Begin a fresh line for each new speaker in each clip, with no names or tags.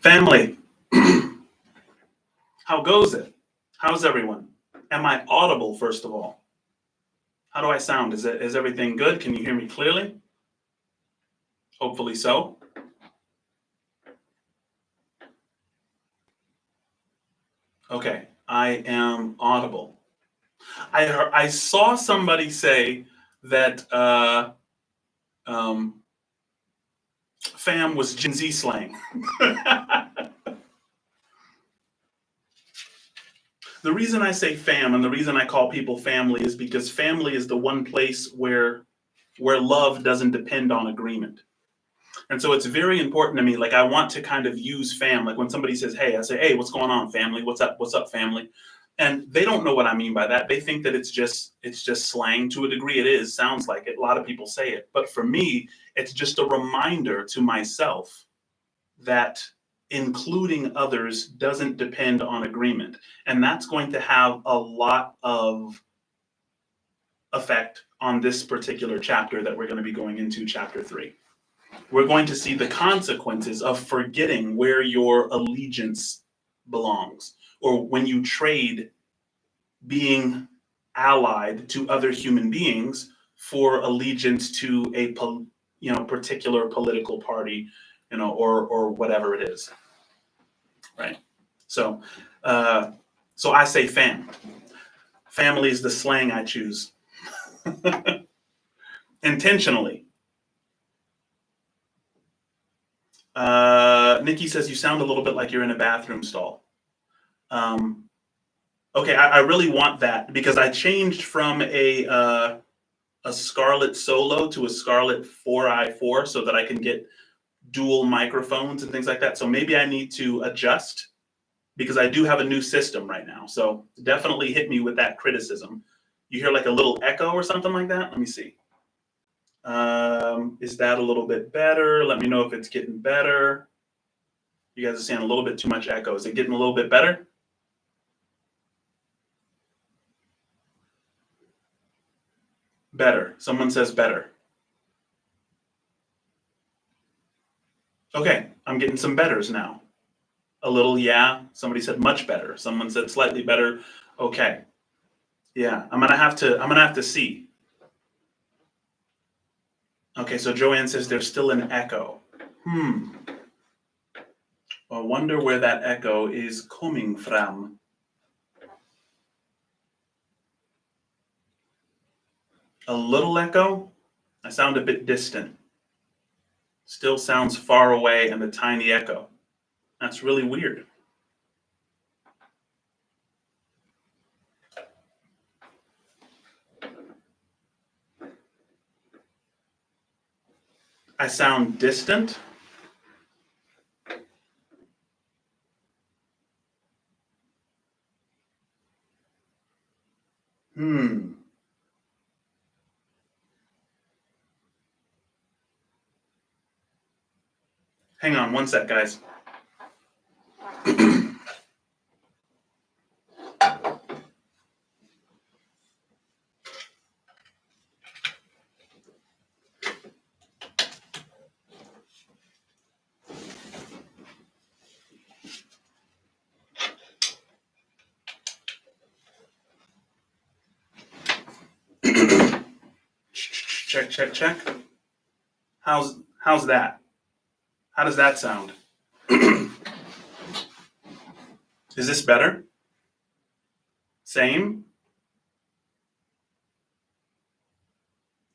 Family, how goes it? How's everyone? Am I audible, first of all? How do I sound? Is everything good? Can you hear me clearly? Hopefully so. Okay, I am audible. I saw somebody say that fam was Gen Z slang. The reason I say fam and the reason I call people family is because family is the one place where love doesn't depend on agreement. And so it's very important to me. Like, I want to kind of use fam. Like, when somebody says, hey, I say, hey, what's going on, family? What's up? What's up, family? And they don't know what I mean by that. They think that it's just slang. To a degree, it is. Sounds like it. A lot of people say it. But for me, it's just a reminder to myself that including others doesn't depend on agreement. And that's going to have a lot of effect on this particular chapter that we're going to be going into, chapter 3. We're going to see the consequences of forgetting where your allegiance belongs, or when you trade being allied to other human beings for allegiance to a particular political party, or whatever it is, right? So I say fam. Family is the slang I choose intentionally. Nikki says you sound a little bit like you're in a bathroom stall. Okay, I really want that because I changed from a Scarlett Solo to a Scarlett 4i4 so that I can get dual microphones and things like that. So maybe I need to adjust because I do have a new system right now. So definitely hit me with that criticism. You hear like a little echo or something like that? Let me see. Is that a little bit better? Let me know if it's getting better. You guys are saying a little bit too much echo. Is it getting a little bit better? Better. Someone says better. Okay, I'm getting some betters now. A little, yeah. Somebody said much better. Someone said slightly better. Okay. Yeah, I'm gonna have to see. Okay, so Joanne says there's still an echo. I wonder where that echo is coming from. A little echo? I sound a bit distant. Still sounds far away and a tiny echo. That's really weird. I sound distant? Hang on one sec, guys. Check. How's that? How does that sound? Is this better? Same?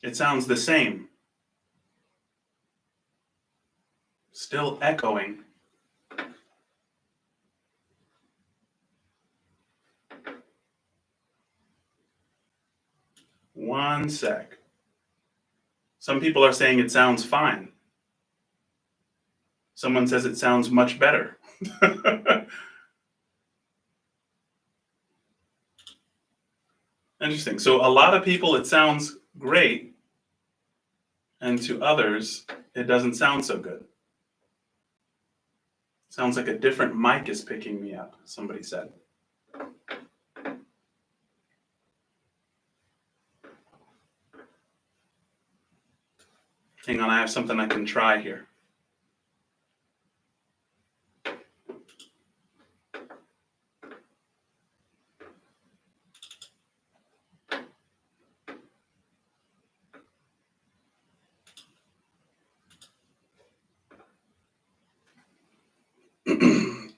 It sounds the same. Still echoing. One sec. Some people are saying it sounds fine. Someone says it sounds much better. Interesting. So a lot of people, it sounds great. And to others, it doesn't sound so good. Sounds like a different mic is picking me up, somebody said. Hang on, I have something I can try here.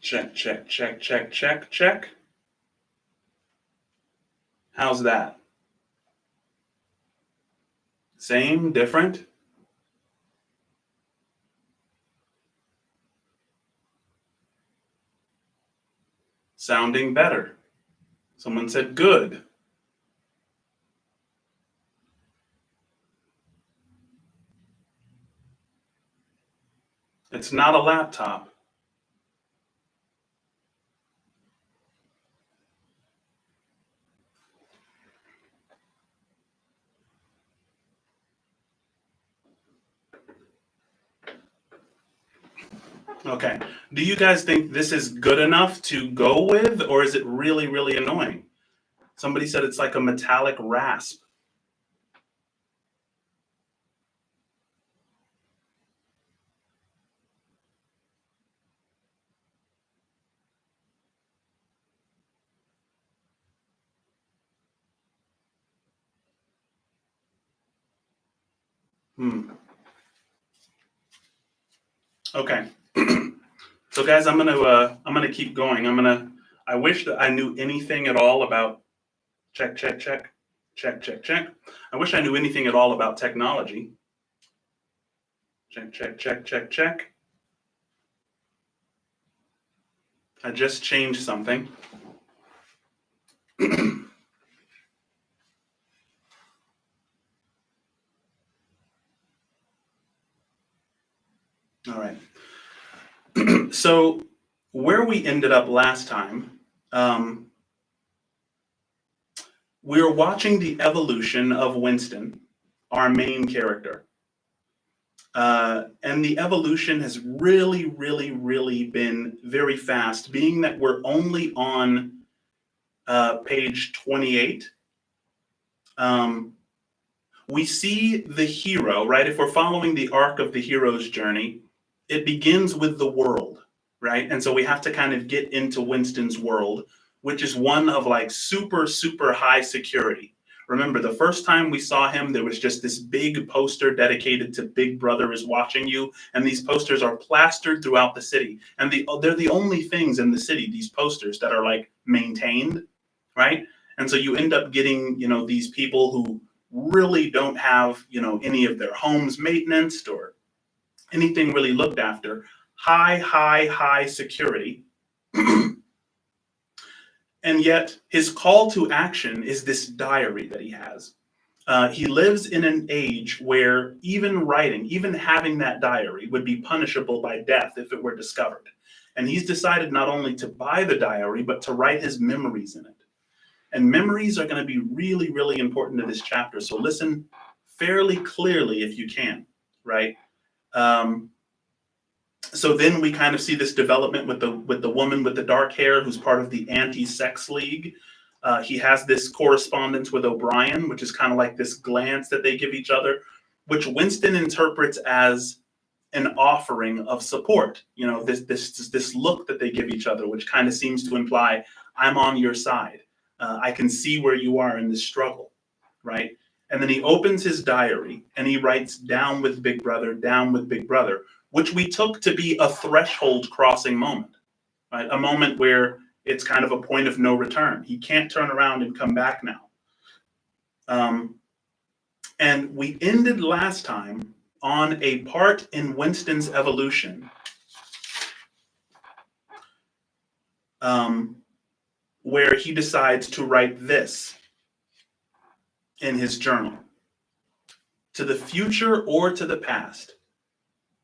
Check, check, check, check, check, check. How's that? Same, different? Sounding better. Someone said good. It's not a laptop. Okay. Do you guys think this is good enough to go with, or is it really, really annoying? Somebody said it's like a metallic rasp. Okay. So guys, I'm gonna keep going. I wish that I knew anything at all about check, check, check, check, check, check. I wish I knew anything at all about technology. Check, check, check, check, check. I just changed something. All right. So where we ended up last time, we were watching the evolution of Winston, our main character. And the evolution has really, really, really been very fast, being that we're only on page 28. We see the hero, right? If we're following the arc of the hero's journey, it begins with the world, right? And so we have to kind of get into Winston's world, which is one of like super, super high security. Remember, the first time we saw him, there was just this big poster dedicated to Big Brother is watching you. And these posters are plastered throughout the city. And they're the only things in the city, these posters, that are like maintained, right? And so you end up getting, these people who really don't have, any of their homes maintenance or anything really looked after. High security. And yet his call to action is this diary that he has. He lives in an age where even having that diary would be punishable by death if it were discovered. And he's decided not only to buy the diary, but to write his memories in it. And memories are going to be really, really important to this chapter. So listen fairly clearly if you can, right? So then we kind of see this development with the woman with the dark hair who's part of the anti-sex league. He has this correspondence with O'Brien, which is kind of like this glance that they give each other, which Winston interprets as an offering of support. This look that they give each other, which kind of seems to imply, I'm on your side. I can see where you are in this struggle, right? And then he opens his diary and he writes down with Big Brother, which we took to be a threshold crossing moment, right? A moment where it's kind of a point of no return. He can't turn around and come back now. And we ended last time on a part in Winston's evolution where he decides to write this in his journal. To the future or to the past,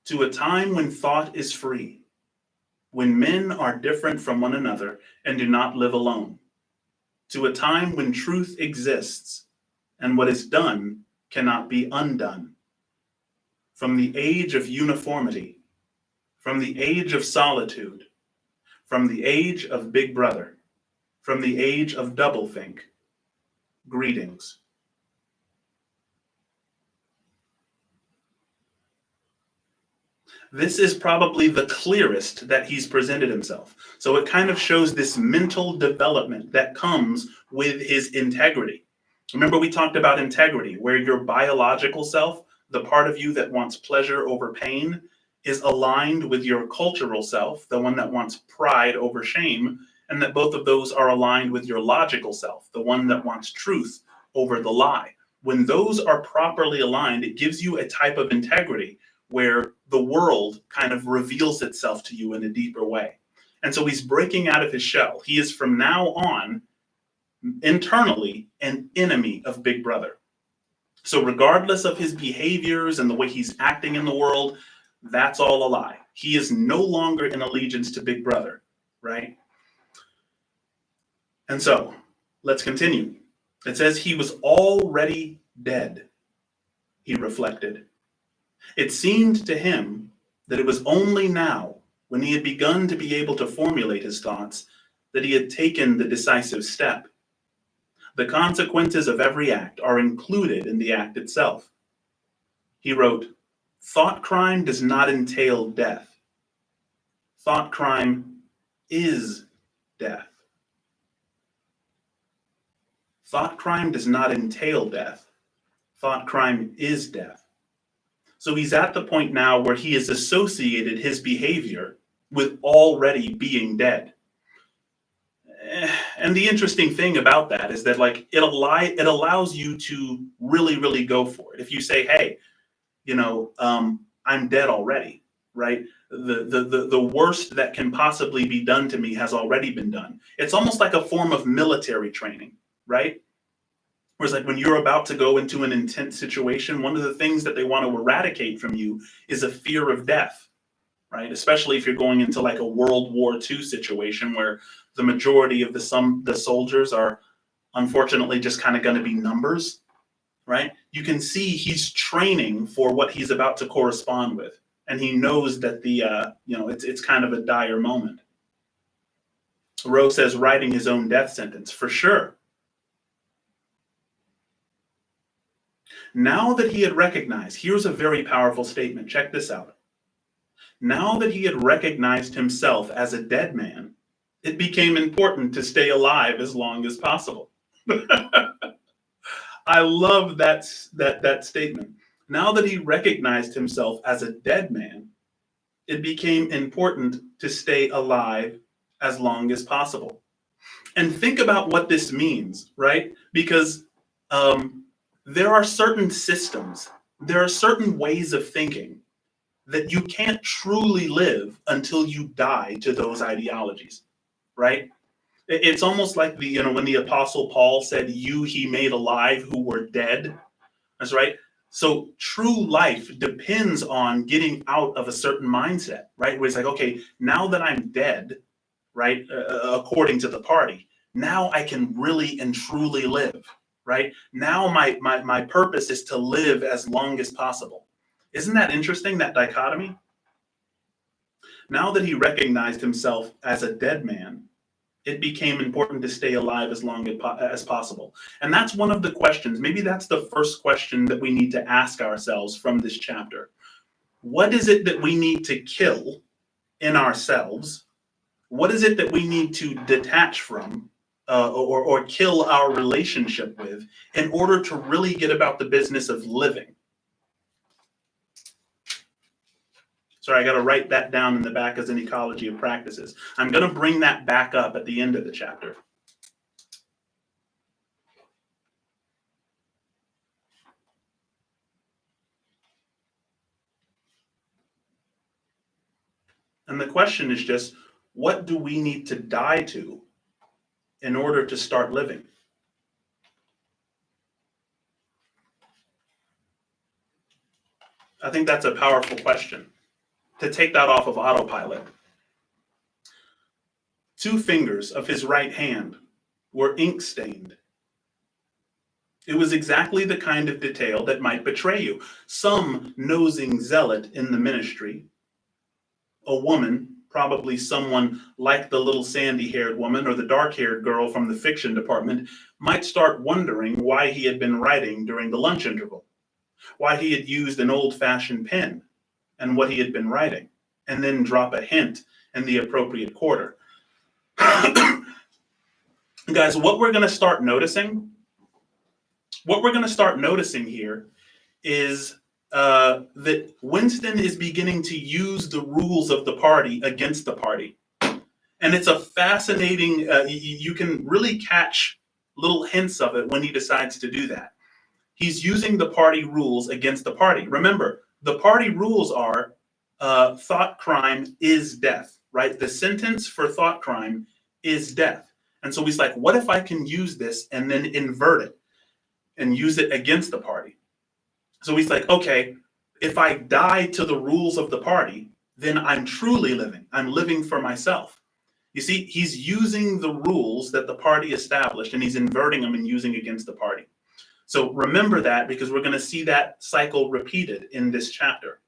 to a time when thought is free, when men are different from one another and do not live alone, to a time when truth exists and what is done cannot be undone. From the age of uniformity, from the age of solitude, from the age of Big Brother, from the age of Doublethink, greetings. This is probably the clearest that he's presented himself. So it kind of shows this mental development that comes with his integrity. Remember, we talked about integrity, where your biological self, the part of you that wants pleasure over pain, is aligned with your cultural self, the one that wants pride over shame, and that both of those are aligned with your logical self, the one that wants truth over the lie. When those are properly aligned, it gives you a type of integrity where the world kind of reveals itself to you in a deeper way. And so he's breaking out of his shell. He is from now on internally an enemy of Big Brother. So regardless of his behaviors and the way he's acting in the world, that's all a lie. He is no longer in allegiance to Big Brother, right? And so let's continue. It says he was already dead, he reflected. It seemed to him that it was only now, when he had begun to be able to formulate his thoughts, that he had taken the decisive step. The consequences of every act are included in the act itself. He wrote, "Thought crime does not entail death. Thought crime is death." Thought crime does not entail death. Thought crime is death. So he's at the point now where he has associated his behavior with already being dead. And the interesting thing about that is that like it allows you to really, really go for it. If you say, hey, I'm dead already, right? The worst that can possibly be done to me has already been done. It's almost like a form of military training, right? Whereas like when you're about to go into an intense situation, one of the things that they want to eradicate from you is a fear of death, right? Especially if you're going into like a World War II situation where the majority of the soldiers are unfortunately just kind of going to be numbers, right? You can see he's training for what he's about to correspond with. And he knows that it's kind of a dire moment. Rowe says writing his own death sentence, for sure. Now that he had recognized, here's a very powerful statement. Check this out. Now that he had recognized himself as a dead man, it became important to stay alive as long as possible. I love that statement. Now that he recognized himself as a dead man, it became important to stay alive as long as possible. And think about what this means, right? Because there are certain systems, there are certain ways of thinking that you can't truly live until you die to those ideologies, right? It's almost like when the Apostle Paul said, "You he made alive who were dead." That's right. So true life depends on getting out of a certain mindset, right? Where it's like, okay, now that I'm dead, right, according to the party, now I can really and truly live, right? Now my purpose is to live as long as possible. Isn't that interesting, that dichotomy? Now that he recognized himself as a dead man, it became important to stay alive as long as possible. And that's one of the questions. Maybe that's the first question that we need to ask ourselves from this chapter. What is it that we need to kill in ourselves? What is it that we need to detach from or kill our relationship with in order to really get about the business of living? Sorry, I got to write that down in the back as an ecology of practices. I'm going to bring that back up at the end of the chapter. And the question is just, what do we need to die to in order to start living? I think that's a powerful question. To take that off of autopilot. 2 fingers of his right hand were ink stained. It was exactly the kind of detail that might betray you. Some nosing zealot in the ministry, a woman, probably someone like the little sandy-haired woman or the dark-haired girl from the fiction department, might start wondering why he had been writing during the lunch interval, why he had used an old-fashioned pen, and what he had been writing, and then drop a hint in the appropriate quarter. Guys, what we're going to start noticing here is that Winston is beginning to use the rules of the party against the party. And it's a fascinating, you can really catch little hints of it when he decides to do that. He's using the party rules against the party. Remember, the party rules are thought crime is death, right? The sentence for thought crime is death. And so he's like, what if I can use this and then invert it and use it against the party? So he's like, okay, if I die to the rules of the party, then I'm truly living. I'm living for myself. You see, he's using the rules that the party established and he's inverting them and using against the party. So remember that, because we're going to see that cycle repeated in this chapter.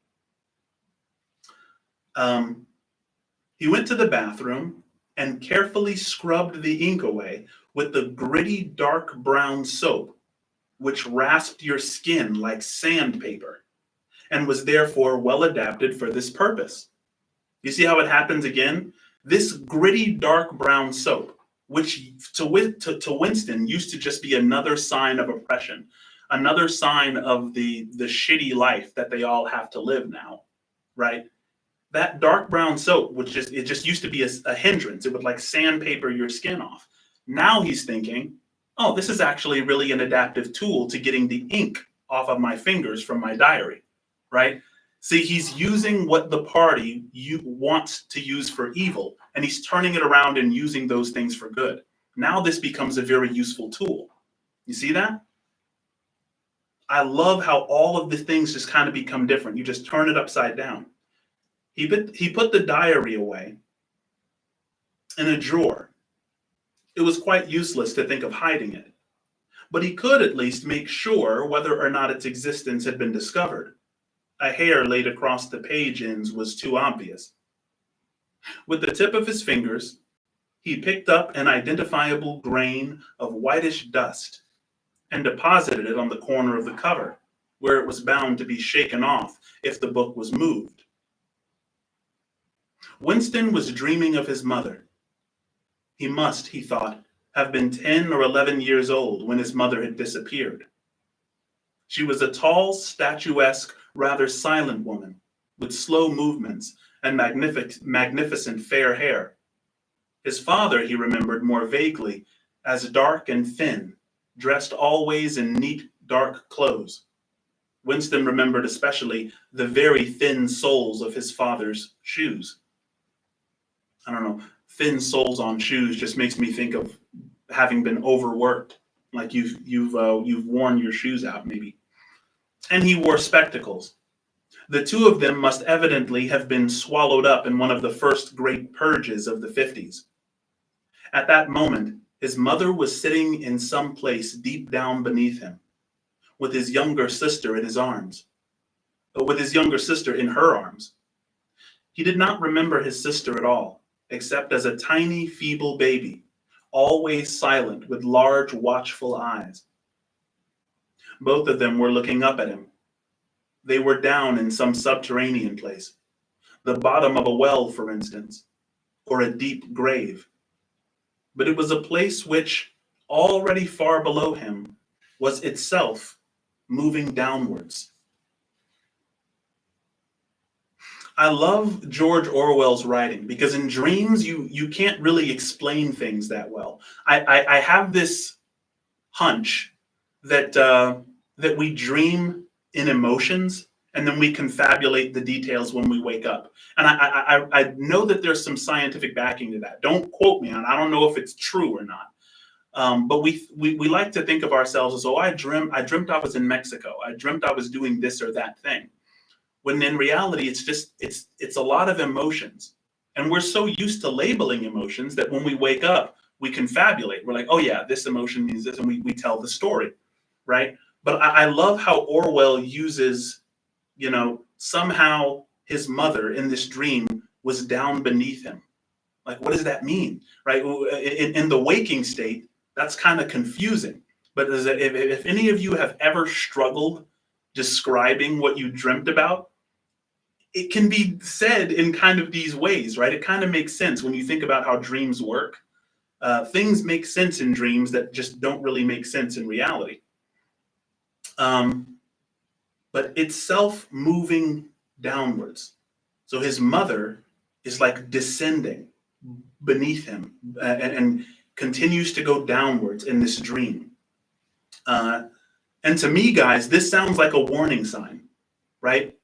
He went to the bathroom and carefully scrubbed the ink away with the gritty dark brown soap, which rasped your skin like sandpaper and was therefore well adapted for this purpose. You see how it happens again? This gritty dark brown soap, which to Winston used to just be another sign of oppression, another sign of the shitty life that they all have to live now, right? That dark brown soap, it just used to be a hindrance. It would like sandpaper your skin off. Now he's thinking, oh, this is actually really an adaptive tool to getting the ink off of my fingers from my diary, right? See, he's using what the party wants to use for evil, and he's turning it around and using those things for good. Now this becomes a very useful tool. You see that? I love how all of the things just kind of become different. You just turn it upside down. He put the diary away in a drawer. It was quite useless to think of hiding it, but he could at least make sure whether or not its existence had been discovered. A hair laid across the page ends was too obvious. With the tip of his fingers, he picked up an identifiable grain of whitish dust and deposited it on the corner of the cover, where it was bound to be shaken off if the book was moved. Winston was dreaming of his mother. He must, he thought, have been 10 or 11 years old when his mother had disappeared. She was a tall, statuesque, rather silent woman with slow movements and magnificent fair hair. His father, he remembered more vaguely, as dark and thin, dressed always in neat, dark clothes. Winston remembered especially the very thin soles of his father's shoes. I don't know, thin soles on shoes just makes me think of having been overworked, like you've worn your shoes out maybe. And he wore spectacles. The two of them must evidently have been swallowed up in one of the first great purges of the 50s. At that moment, his mother was sitting in some place deep down beneath him, with his younger sister in his arms, with his younger sister in her arms. He did not remember his sister at all, except as a tiny, feeble baby, always silent with large, watchful eyes. Both of them were looking up at him. They were down in some subterranean place, the bottom of a well, for instance, or a deep grave. But it was a place which, already far below him, was itself moving downwards. I love George Orwell's writing because in dreams, you can't really explain things that well. I have this hunch that we dream in emotions and then we confabulate the details when we wake up. And I know that there's some scientific backing to that. Don't quote me on it. I don't know if it's true or not. But we like to think of ourselves as, oh, I dreamt I was in Mexico. I dreamt I was doing this or that thing. When in reality, it's a lot of emotions. And we're so used to labeling emotions that when we wake up, we confabulate. We're like, oh yeah, this emotion means this, and we tell the story, right? But I love how Orwell uses, somehow his mother in this dream was down beneath him. Like, what does that mean, right? In the waking state, that's kind of confusing. But if any of you have ever struggled describing what you dreamt about, it can be said in kind of these ways, right? It kind of makes sense when you think about how dreams work. Things make sense in dreams that just don't really make sense in reality. but it's self-moving downwards. So his mother is like descending beneath him and continues to go downwards in this dream. And to me, guys, this sounds like a warning sign, right?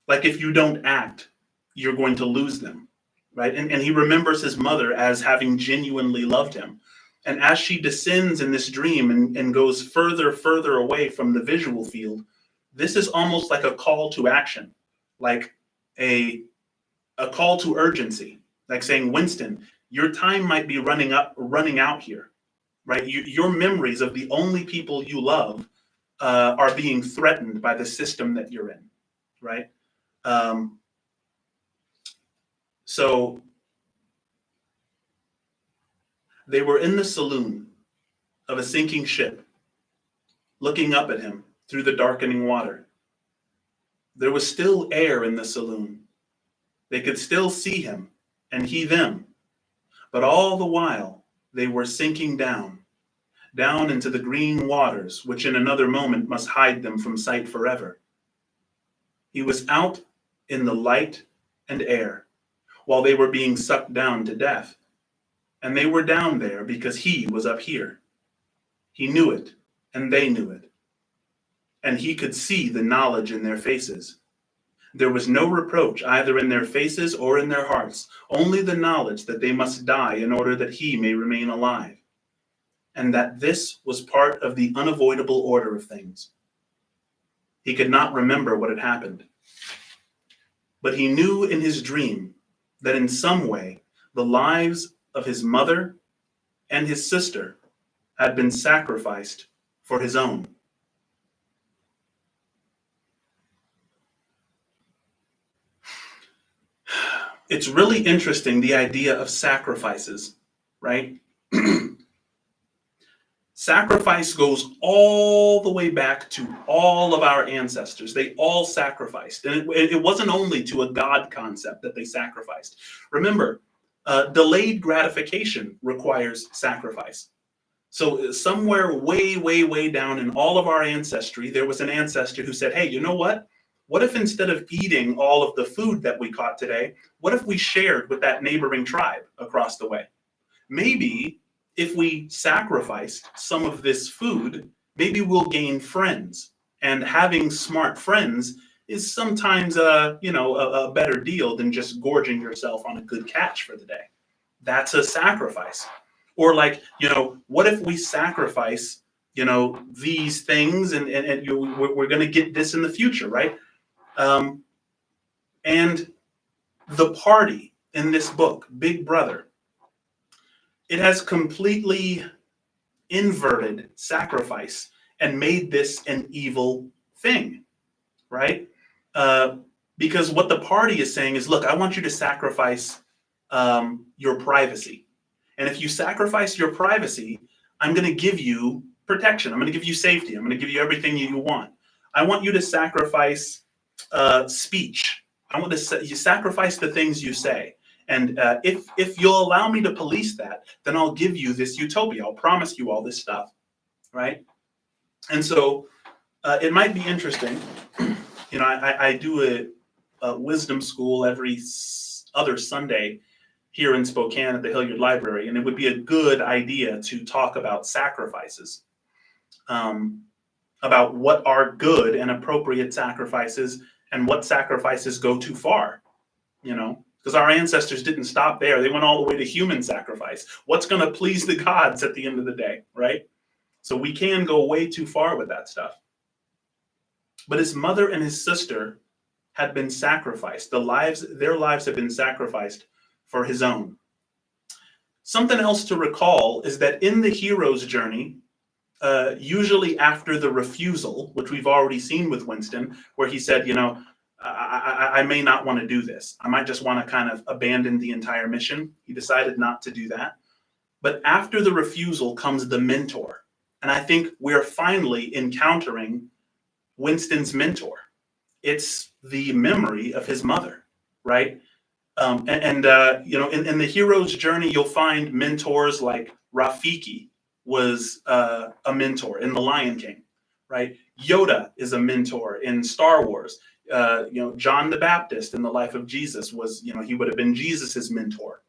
Like if you don't act, you're going to lose them, right? And he remembers his mother as having genuinely loved him. And as she descends in this dream and goes further away from the visual field, this is almost like a call to action, like a call to urgency, like saying, Winston, your time might be running out here, right? Your memories of the only people you love are being threatened by the system that you're in, right? So they were in the saloon of a sinking ship, looking up at him through the darkening water. There was still air in the saloon. They could still see him and he them. But all the while, they were sinking down into the green waters, which in another moment must hide them from sight forever. He was out in the light and air while they were being sucked down to death. And they were down there because he was up here. He knew it, and they knew it. And he could see the knowledge in their faces. There was no reproach either in their faces or in their hearts, only the knowledge that they must die in order that he may remain alive, and that this was part of the unavoidable order of things. He could not remember what had happened, but he knew in his dream that in some way the lives of his mother and his sister had been sacrificed for his own. It's really interesting, the idea of sacrifices, right? Sacrifice goes all the way back to all of our ancestors. They all sacrificed. And it wasn't only to a God concept that they sacrificed. Remember, delayed gratification requires sacrifice. So somewhere way down in all of our ancestry, there was an ancestor who said, hey, you know what? What if instead of eating all of the food that we caught today, what if we shared with that neighboring tribe across the way? Maybe if we sacrificed some of this food, maybe we'll gain friends. And having smart friends is sometimes a better deal than just gorging yourself on a good catch for the day. That's a sacrifice. Or like, what if we sacrifice, these things and we're going to get this in the future, right? And the party in this book, Big Brother, it has completely inverted sacrifice and made this an evil thing, right? Because what the party is saying is, look, I want you to sacrifice your privacy. And if you sacrifice your privacy, I'm going to give you protection. I'm going to give you safety. I'm going to give you everything you want. I want you to sacrifice speech. I want you sacrifice the things you say. And if you'll allow me to police that, then I'll give you this utopia. I'll promise you all this stuff, right? And so it might be interesting. I do a wisdom school every other Sunday here in Spokane at the Hilliard Library, and it would be a good idea to talk about sacrifices, about what are good and appropriate sacrifices and what sacrifices go too far, because our ancestors didn't stop there. They went all the way to human sacrifice. What's going to please the gods at the end of the day, right? So we can go way too far with that stuff. But his mother and his sister had been sacrificed. Their lives had been sacrificed for his own. Something else to recall is that in the hero's journey, usually after the refusal, which we've already seen with Winston, where he said, I may not want to do this. I might just want to kind of abandon the entire mission. He decided not to do that. But after the refusal comes the mentor. And I think we're finally encountering Winston's mentor. It's the memory of his mother, right? In the hero's journey, you'll find mentors like Rafiki was a mentor in The Lion King, right? Yoda is a mentor in Star Wars. John the Baptist in the life of Jesus was, he would have been Jesus's mentor.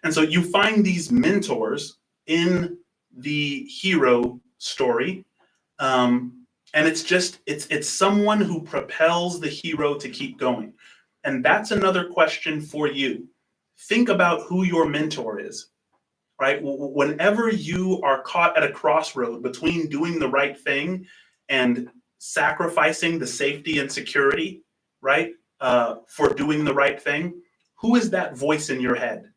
And so you find these mentors in the hero story. And it's someone who propels the hero to keep going. And that's another question for you. Think about who your mentor is, right? Whenever you are caught at a crossroad between doing the right thing and sacrificing the safety and security, right, for doing the right thing, who is that voice in your head?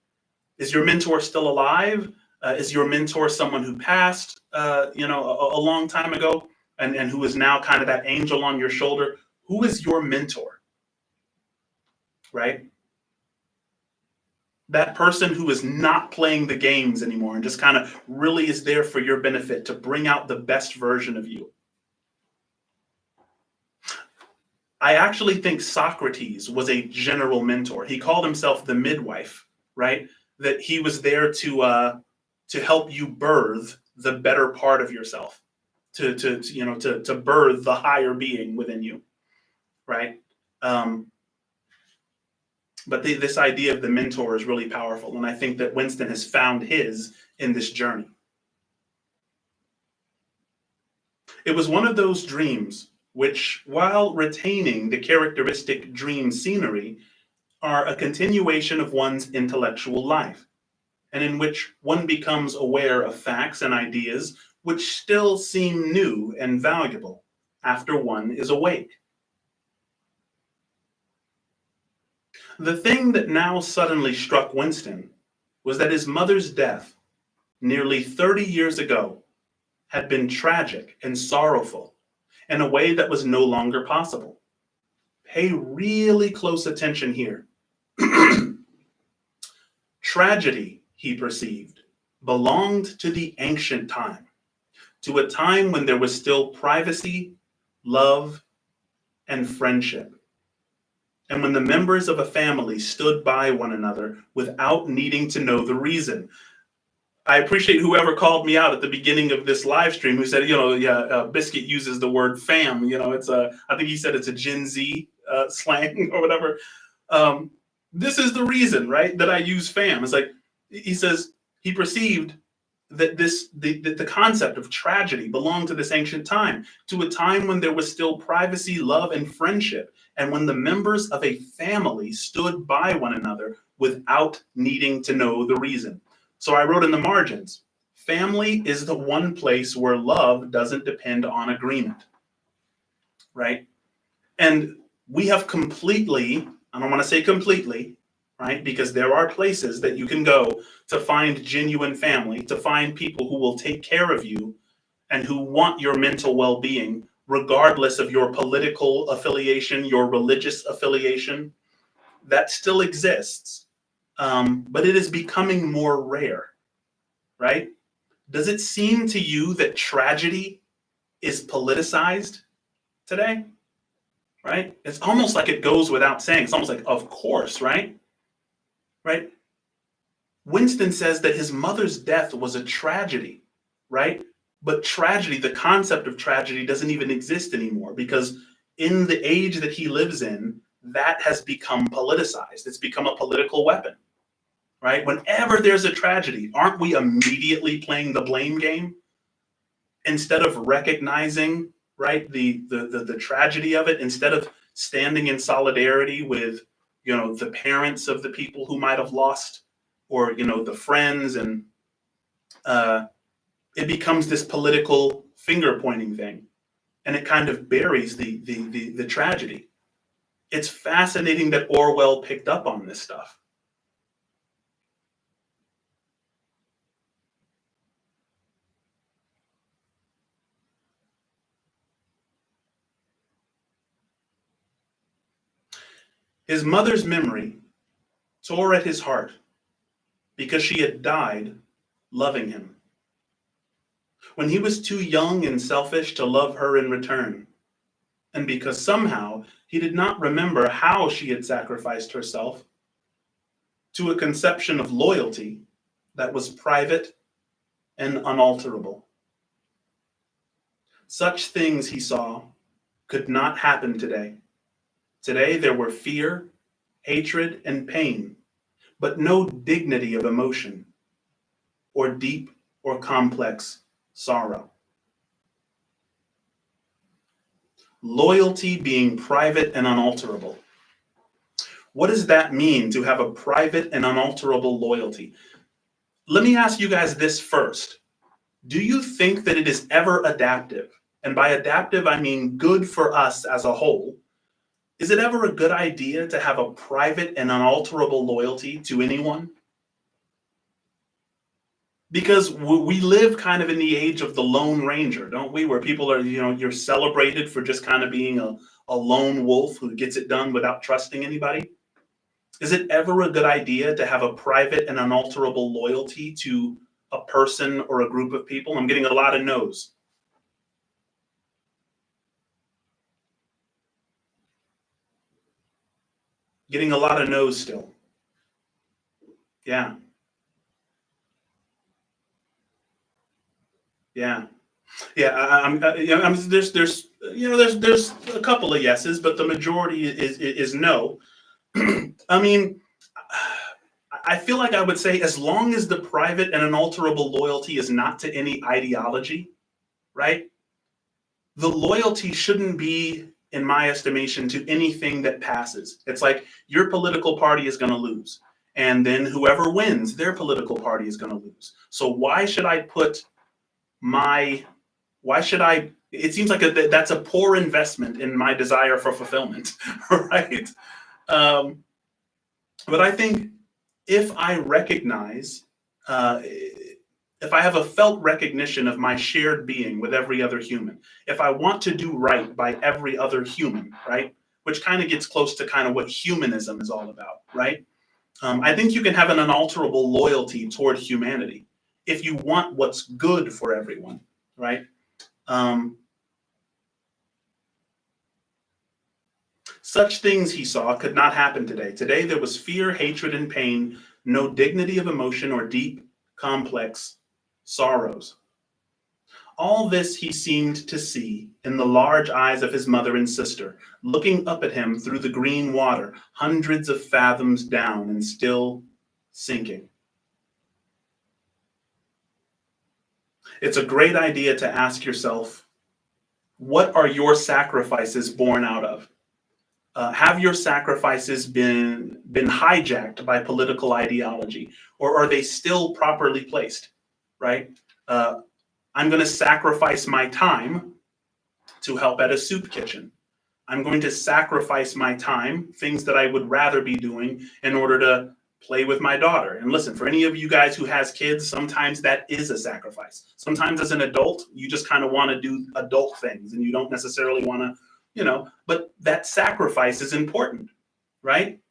Is your mentor still alive? Is your mentor someone who passed, a long time ago, and who is now kind of that angel on your shoulder? Who is your mentor, right? That person who is not playing the games anymore and just kind of really is there for your benefit to bring out the best version of you. I actually think Socrates was a general mentor. He called himself the midwife, right? That he was there to help you birth the better part of yourself, to birth the higher being within you, right? But this idea of the mentor is really powerful, and I think that Winston has found his in this journey. It was one of those dreams which, while retaining the characteristic dream scenery, are a continuation of one's intellectual life, and in which one becomes aware of facts and ideas which still seem new and valuable after one is awake. The thing that now suddenly struck Winston was that his mother's death, nearly 30 years ago, had been tragic and sorrowful in a way that was no longer possible. Pay really close attention here. Tragedy, he perceived, belonged to the ancient time, to a time when there was still privacy, love, and friendship, and when the members of a family stood by one another without needing to know the reason. I appreciate whoever called me out at the beginning of this live stream who said, Biscuit uses the word fam. I think he said it's a Gen Z slang or whatever. This is the reason, right, that I use fam. It's like, he says he perceived that the concept of tragedy belonged to this ancient time, to a time when there was still privacy, love, and friendship, and when the members of a family stood by one another without needing to know the reason. So I wrote in the margins, family is the one place where love doesn't depend on agreement, right? And we have completely, I don't want to say completely, right? Because there are places that you can go to find genuine family, to find people who will take care of you and who want your mental well-being, regardless of your political affiliation, your religious affiliation. That still exists, but it is becoming more rare, right? Does it seem to you that tragedy is politicized today? Right? It's almost like it goes without saying. It's almost like, of course, right? Right? Winston says that his mother's death was a tragedy, right? But tragedy, the concept of tragedy doesn't even exist anymore, because in the age that he lives in, that has become politicized. It's become a political weapon, right? Whenever there's a tragedy, aren't we immediately playing the blame game instead of recognizing, right, the tragedy of it, instead of standing in solidarity with, the parents of the people who might have lost, or, the friends, and it becomes this political finger pointing thing, and it kind of buries the tragedy. It's fascinating that Orwell picked up on this stuff. His mother's memory tore at his heart because she had died loving him, when he was too young and selfish to love her in return, and because somehow he did not remember how she had sacrificed herself to a conception of loyalty that was private and unalterable. Such things he saw could not happen today. Today there were fear, hatred, and pain, but no dignity of emotion or deep or complex sorrow. Loyalty being private and unalterable. What does that mean, to have a private and unalterable loyalty? Let me ask you guys this first. Do you think that it is ever adaptive? And by adaptive, I mean good for us as a whole. Is it ever a good idea to have a private and unalterable loyalty to anyone? Because we live kind of in the age of the Lone Ranger, don't we? Where people are, you're celebrated for just kind of being a lone wolf who gets it done without trusting anybody. Is it ever a good idea to have a private and unalterable loyalty to a person or a group of people? I'm getting a lot of no's. Getting a lot of no's still. Yeah. Yeah. Yeah. There's there's a couple of yeses, but the majority is no. I mean, I feel like I would say, as long as the private and unalterable loyalty is not to any ideology, right? The loyalty shouldn't be, in my estimation, to anything that passes. It's like your political party is going to lose, and then whoever wins, their political party is going to lose. So why should I put it seems like that's a poor investment in my desire for fulfillment, right? But I think if I recognize, if I have a felt recognition of my shared being with every other human, if I want to do right by every other human, right? Which kind of gets close to kind of what humanism is all about, right? I think you can have an unalterable loyalty toward humanity if you want what's good for everyone, right? Such things he saw could not happen today. Today there was fear, hatred, and pain, no dignity of emotion or deep, complex sorrows. All this he seemed to see in the large eyes of his mother and sister, looking up at him through the green water, hundreds of fathoms down and still sinking. It's a great idea to ask yourself, what are your sacrifices born out of? Have your sacrifices been hijacked by political ideology, or are they still properly placed? Right? I'm going to sacrifice my time to help at a soup kitchen. I'm going to sacrifice my time, things that I would rather be doing, in order to play with my daughter. And listen, for any of you guys who has kids, sometimes that is a sacrifice. Sometimes as an adult, you just kind of want to do adult things and you don't necessarily want to, but that sacrifice is important, right?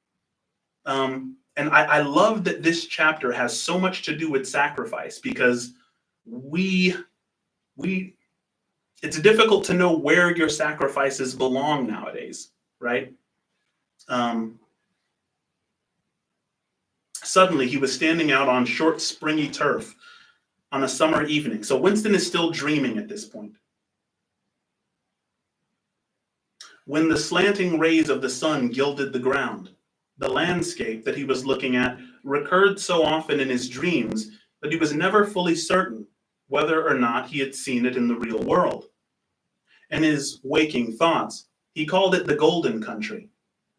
And I love that this chapter has so much to do with sacrifice, because it's difficult to know where your sacrifices belong nowadays, right? Suddenly, he was standing out on short, springy turf on a summer evening. So Winston is still dreaming at this point. When the slanting rays of the sun gilded the ground, the landscape that he was looking at recurred so often in his dreams that he was never fully certain whether or not he had seen it in the real world. In his waking thoughts, he called it the Golden Country.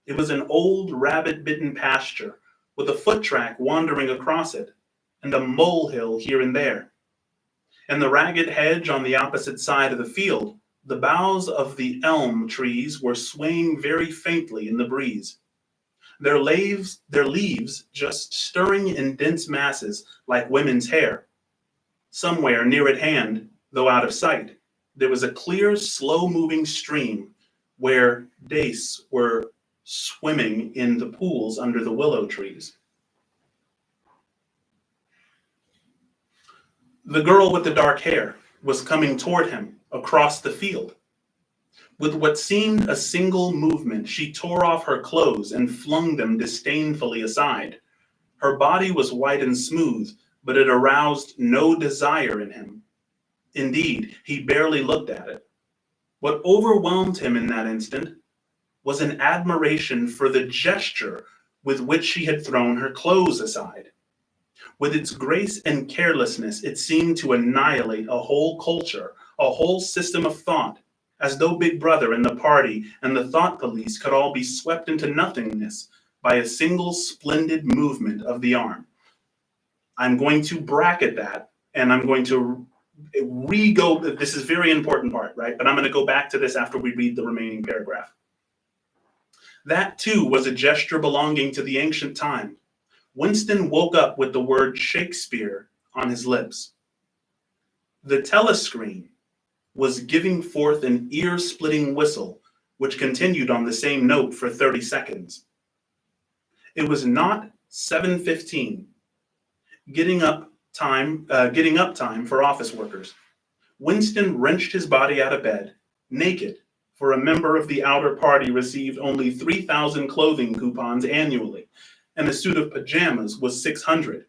It was an old rabbit-bitten pasture with a foot track wandering across it, and a molehill here and there. And the ragged hedge on the opposite side of the field, the boughs of the elm trees were swaying very faintly in the breeze, their leaves just stirring in dense masses like women's hair. Somewhere near at hand, though out of sight, there was a clear, slow-moving stream where dace were swimming in the pools under the willow trees. The girl with the dark hair was coming toward him across the field. With what seemed a single movement, she tore off her clothes and flung them disdainfully aside. Her body was white and smooth, but it aroused no desire in him. Indeed, he barely looked at it. What overwhelmed him in that instant was an admiration for the gesture with which she had thrown her clothes aside. With its grace and carelessness, it seemed to annihilate a whole culture, a whole system of thought, as though Big Brother and the party and the thought police could all be swept into nothingness by a single splendid movement of the arm. I'm going to bracket that, and I'm going to re-go. This is a very important part, right? But I'm going to go back to this after we read the remaining paragraph. That too was a gesture belonging to the ancient time. Winston woke up with the word Shakespeare on his lips. The telescreen was giving forth an ear-splitting whistle, which continued on the same note for 30 seconds. It was not 7:15, getting up time for office workers. Winston wrenched his body out of bed, naked, for a member of the outer party received only 3,000 clothing coupons annually, and a suit of pajamas was 600,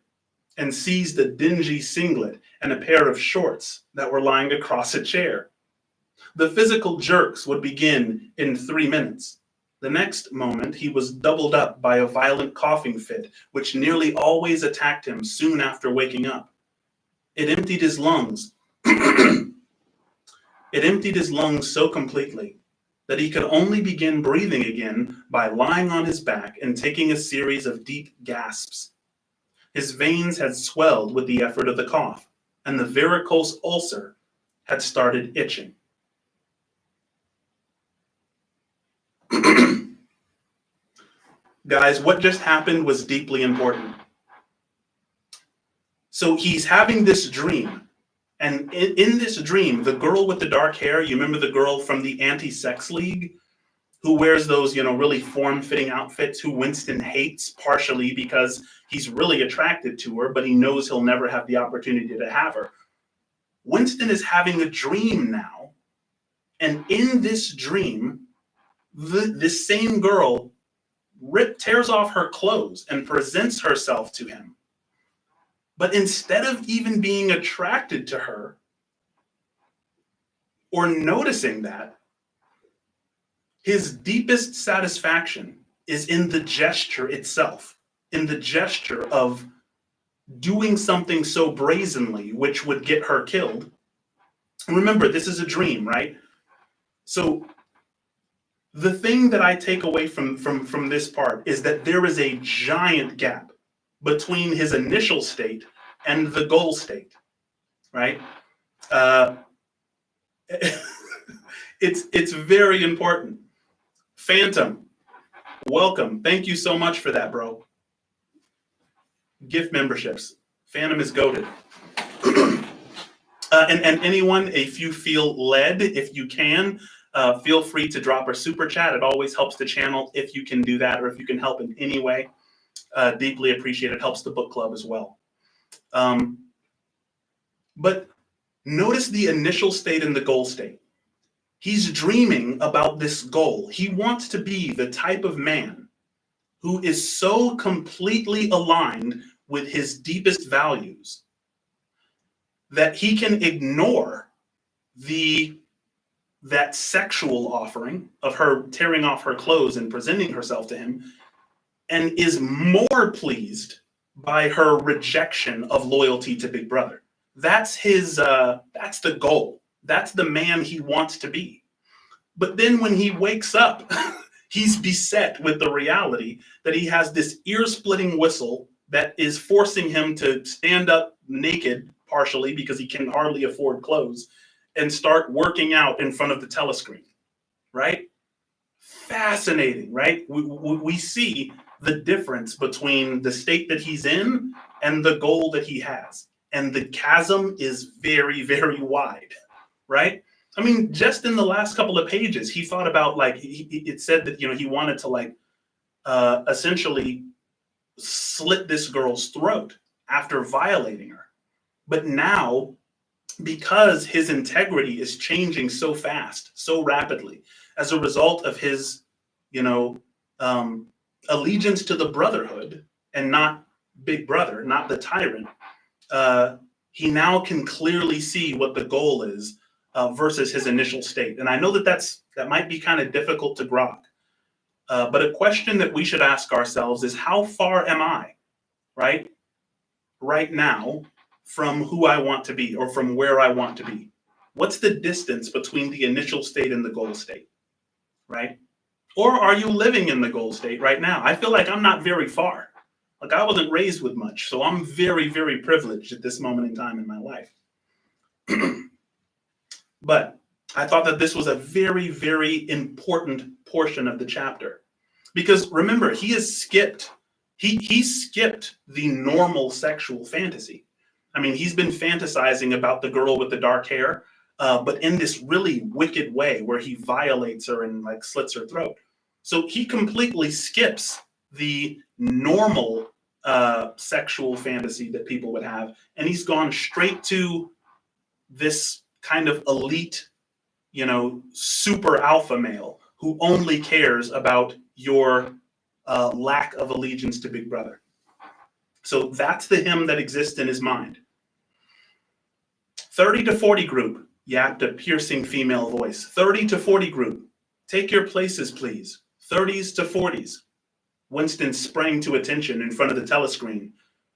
and seized a dingy singlet and a pair of shorts that were lying across a chair. The physical jerks would begin in 3 minutes. The next moment, he was doubled up by a violent coughing fit, which nearly always attacked him soon after waking up. It emptied his lungs. It emptied his lungs so completely that he could only begin breathing again by lying on his back and taking a series of deep gasps. His veins had swelled with the effort of the cough, and the varicose ulcer had started itching. Guys, what just happened was deeply important. So he's having this dream. And in this dream, the girl with the dark hair, you remember the girl from the anti-sex league who wears those, really form-fitting outfits, who Winston hates partially because he's really attracted to her, but he knows he'll never have the opportunity to have her. Winston is having a dream now. And in this dream, this same girl tears off her clothes and presents herself to him. But instead of even being attracted to her or noticing that, his deepest satisfaction is in the gesture itself, in the gesture of doing something so brazenly, which would get her killed. And remember, this is a dream, right? So the thing that I take away from this part is that there is a giant gap between his initial state and the goal state, right? It's very important. Phantom, welcome. Thank you so much for that, bro. Gift memberships. Phantom is goated. And anyone, if you feel led, if you can, feel free to drop a super chat. It always helps the channel if you can do that, or if you can help in any way. Deeply appreciate it. Helps the book club as well. But notice the initial state and the goal state. He's dreaming about this goal. He wants to be the type of man who is so completely aligned with his deepest values that he can ignore that sexual offering of her tearing off her clothes and presenting herself to him, and is more pleased by her rejection of loyalty to Big Brother. That's that's the goal. That's the man he wants to be. But then when he wakes up, he's beset with the reality that he has this ear-splitting whistle that is forcing him to stand up naked, partially because he can hardly afford clothes, and start working out in front of the telescreen, right? Fascinating, right? We see the difference between the state that he's in and the goal that he has. And the chasm is very, very wide, right? I mean, just in the last couple of pages, he thought about, it said that, he wanted to essentially slit this girl's throat after violating her. But now, because his integrity is changing so fast, so rapidly, as a result of his, allegiance to the Brotherhood and not Big Brother, not the tyrant, he now can clearly see what the goal is versus his initial state. And I know that might be kind of difficult to grok. But a question that we should ask ourselves is, how far am I, right now, from who I want to be or from where I want to be? What's the distance between the initial state and the goal state, right? Or are you living in the goal state right now? I feel like I'm not very far. Like, I wasn't raised with much, so I'm very, very privileged at this moment in time in my life. But I thought that this was a very, very important portion of the chapter. Because remember, he skipped the normal sexual fantasy. I mean, he's been fantasizing about the girl with the dark hair, but in this really wicked way where he violates her and like slits her throat. So he completely skips the normal sexual fantasy that people would have, and he's gone straight to this kind of elite, super alpha male who only cares about your lack of allegiance to Big Brother. So that's the him that exists in his mind. 30 to 40 group, yapped a piercing female voice. 30 to 40 group, take your places, please. 30s to 40s. Winston sprang to attention in front of the telescreen,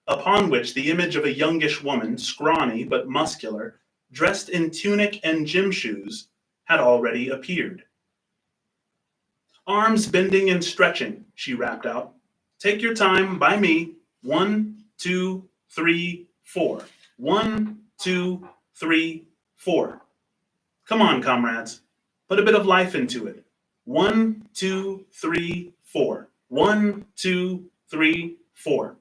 upon which the image of a youngish woman, scrawny but muscular, dressed in tunic and gym shoes, had already appeared. Arms bending and stretching, she rapped out. Take your time, by me. 1, 2, 3, 4. 1, 2, 3, 4. Come on, comrades. Put a bit of life into it. 1, 2, 3, 4. 1, 2, 3, 4.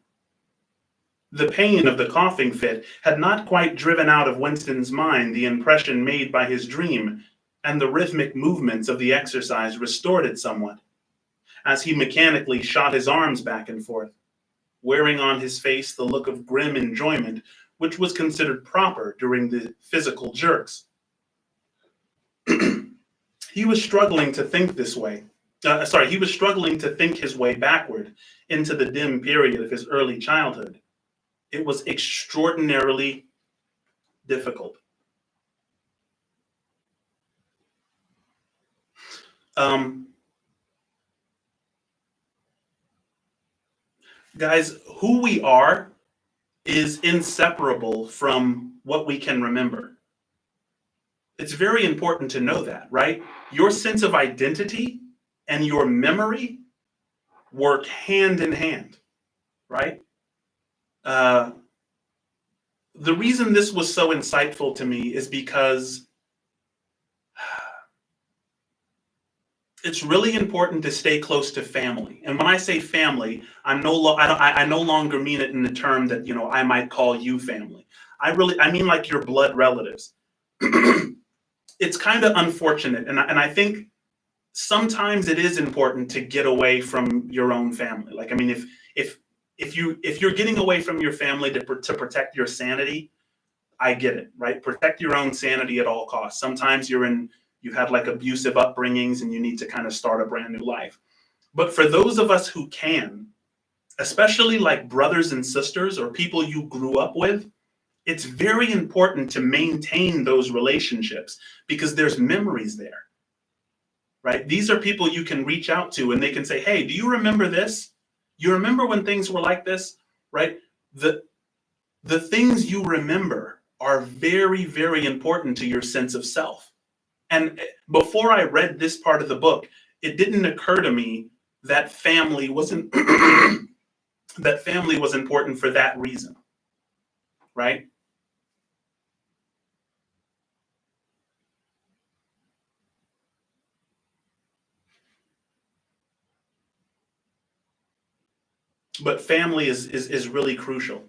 The pain of the coughing fit had not quite driven out of Winston's mind the impression made by his dream, and the rhythmic movements of the exercise restored it somewhat, as he mechanically shot his arms back and forth, wearing on his face the look of grim enjoyment which was considered proper during the physical jerks. He was struggling to think this way. He was struggling to think his way backward into the dim period of his early childhood. It was extraordinarily difficult. Guys, who we are is inseparable from what we can remember. It's very important to know that, right? Your sense of identity and your memory work hand in hand, right? The reason this was so insightful to me is because it's really important to stay close to family. And when I say family, I no longer mean it in the term that, I might call you family. I mean like your blood relatives. It's kind of unfortunate. And I think sometimes it is important to get away from your own family. Like, I mean, if you're getting away from your family to protect your sanity, I get it, right? Protect your own sanity at all costs. Sometimes you've had like abusive upbringings and you need to kind of start a brand new life. But for those of us who can, especially like brothers and sisters or people you grew up with, it's very important to maintain those relationships because there's memories there, right? These are people you can reach out to and they can say, hey, do you remember this? You remember when things were like this, right? The things you remember are very, very important to your sense of self. And before I read this part of the book, it didn't occur to me that family wasn't that family was important for that reason, right? But family is really crucial.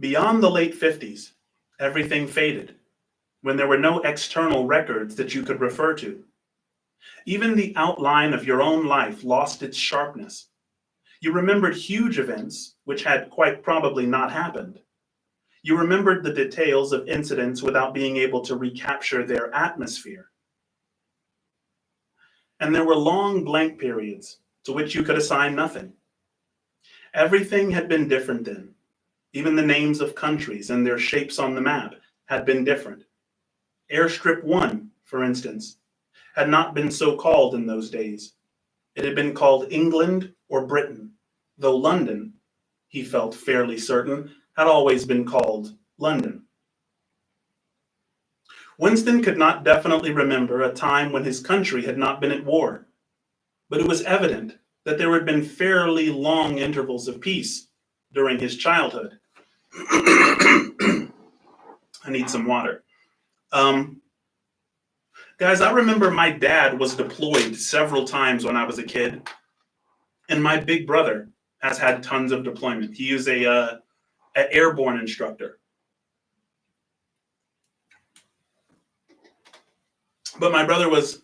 Beyond the late 50s, everything faded when there were no external records that you could refer to. Even the outline of your own life lost its sharpness. You remembered huge events which had quite probably not happened. You remembered the details of incidents without being able to recapture their atmosphere. And there were long blank periods to which you could assign nothing. Everything had been different then. Even the names of countries and their shapes on the map had been different. Airstrip 1, for instance, had not been so called in those days. It had been called England or Britain, though London, he felt fairly certain, had always been called London. Winston could not definitely remember a time when his country had not been at war, but it was evident that there had been fairly long intervals of peace during his childhood. I need some water. Guys, I remember my dad was deployed several times when I was a kid, and my big brother has had tons of deployment. He is an airborne instructor. But my brother was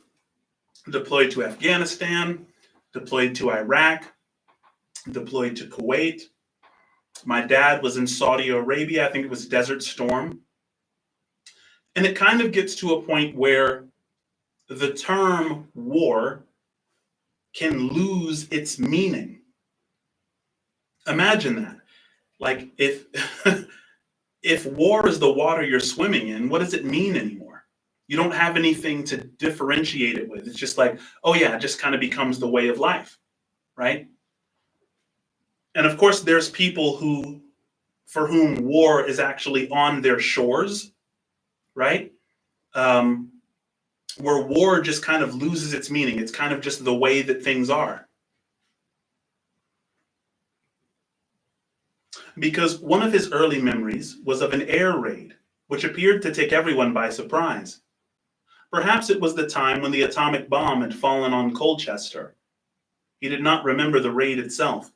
deployed to Afghanistan, deployed to Iraq, deployed to Kuwait. My dad was in Saudi Arabia. I think it was Desert Storm. And it kind of gets to a point where the term war can lose its meaning. Imagine that. Like if if war is the water you're swimming in, what does it mean anymore? You don't have anything to differentiate it with. It's just like, oh yeah, it just kind of becomes the way of life, right? And of course, there's people for whom war is actually on their shores, right? Where war just kind of loses its meaning. It's kind of just the way that things are. Because one of his early memories was of an air raid, which appeared to take everyone by surprise. Perhaps it was the time when the atomic bomb had fallen on Colchester. He did not remember the raid itself,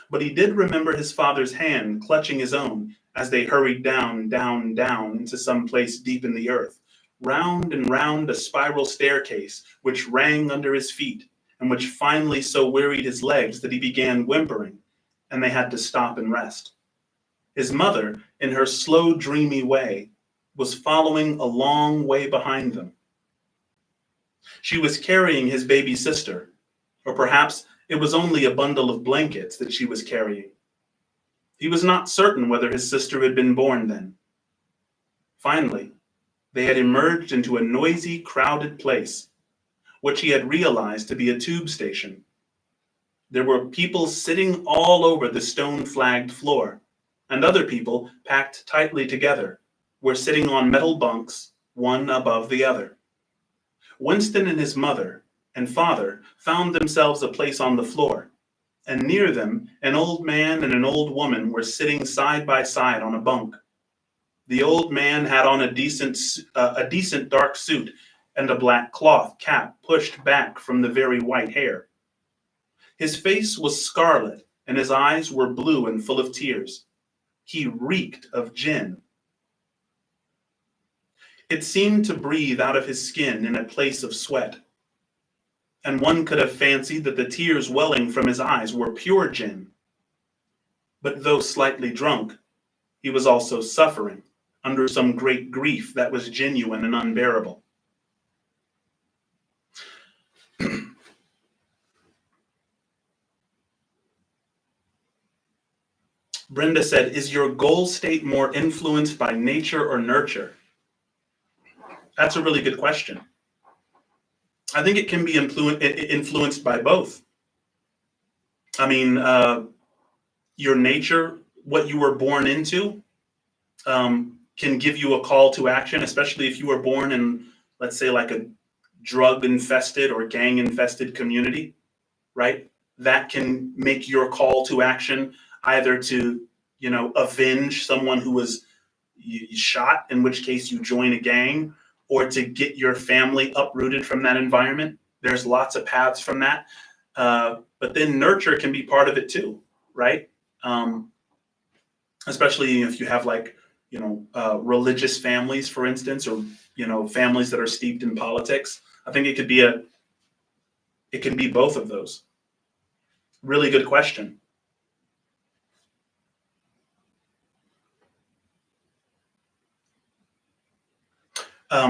but he did remember his father's hand clutching his own as they hurried down, down, down into some place deep in the earth, round and round a spiral staircase which rang under his feet and which finally so wearied his legs that he began whimpering, and they had to stop and rest. His mother, in her slow, dreamy way, was following a long way behind them. She was carrying his baby sister, or perhaps it was only a bundle of blankets that she was carrying. He was not certain whether his sister had been born then. Finally, they had emerged into a noisy, crowded place, which he had realized to be a tube station. There were people sitting all over the stone-flagged floor, and other people, packed tightly together, were sitting on metal bunks, one above the other. Winston and his mother and father found themselves a place on the floor, and near them, an old man and an old woman were sitting side by side on a bunk. The old man had on a decent dark suit and a black cloth cap pushed back from the very white hair. His face was scarlet, and his eyes were blue and full of tears. He reeked of gin. It seemed to breathe out of his skin in a place of sweat, and one could have fancied that the tears welling from his eyes were pure gin. But though slightly drunk, he was also suffering under some great grief that was genuine and unbearable. Brenda said, "Is your goal state more influenced by nature or nurture?" That's a really good question. I think it can be influenced by both. I mean, your nature, what you were born into, can give you a call to action, especially if you were born in, let's say, like a drug-infested or gang-infested community, right? That can make your call to action either to, avenge someone who was shot, in which case you join a gang, or to get your family uprooted from that environment. There's lots of paths from that. But then nurture can be part of it too, right? Especially if you have religious families, for instance, or, families that are steeped in politics. I think it can be both of those. Really good question.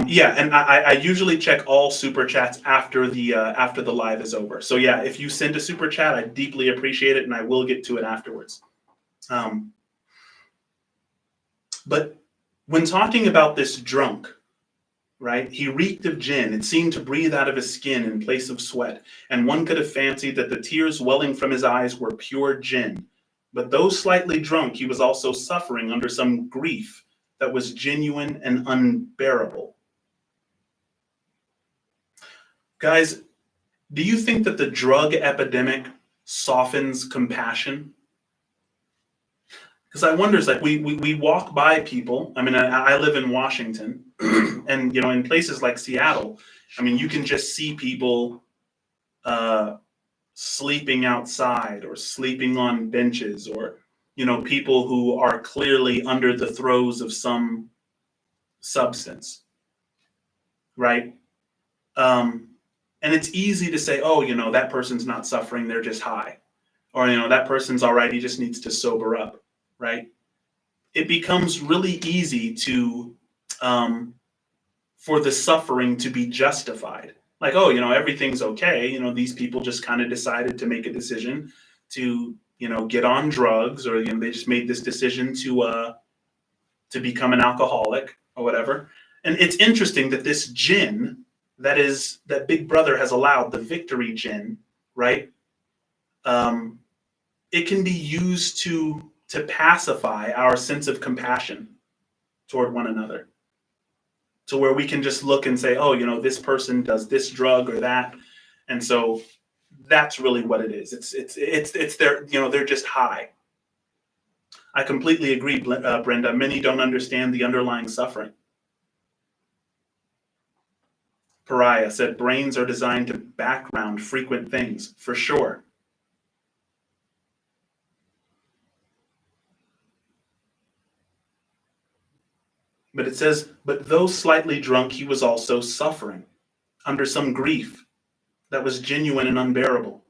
Yeah, and I usually check all super chats after the live is over. So yeah, if you send a super chat, I deeply appreciate it, and I will get to it afterwards. But when talking about this drunk, right? He reeked of gin. It seemed to breathe out of his skin in place of sweat, and one could have fancied that the tears welling from his eyes were pure gin. But though slightly drunk, he was also suffering under some grief that was genuine and unbearable. Guys, do you think that the drug epidemic softens compassion? Because I wonder, it's like we walk by people. I mean, I live in Washington, and in places like Seattle, I mean, you can just see people sleeping outside or sleeping on benches, or people who are clearly under the throes of some substance, right? And it's easy to say, oh, that person's not suffering, they're just high, or that person's all right, he just needs to sober up. Right? It becomes really easy to, for the suffering to be justified. Like, oh, everything's okay. These people just kind of decided to make a decision to, get on drugs, or, they just made this decision to become an alcoholic or whatever. And it's interesting that this gin that Big Brother has allowed, the victory gin, right? It can be used to pacify our sense of compassion toward one another, to where we can just look and say, oh, this person does this drug or that, and so that's really what it is. It's their, they're just high. I completely agree, Brenda. Many don't understand the underlying suffering. Pariah said, brains are designed to background frequent things, for sure. But it says, but though slightly drunk, he was also suffering under some grief that was genuine and unbearable.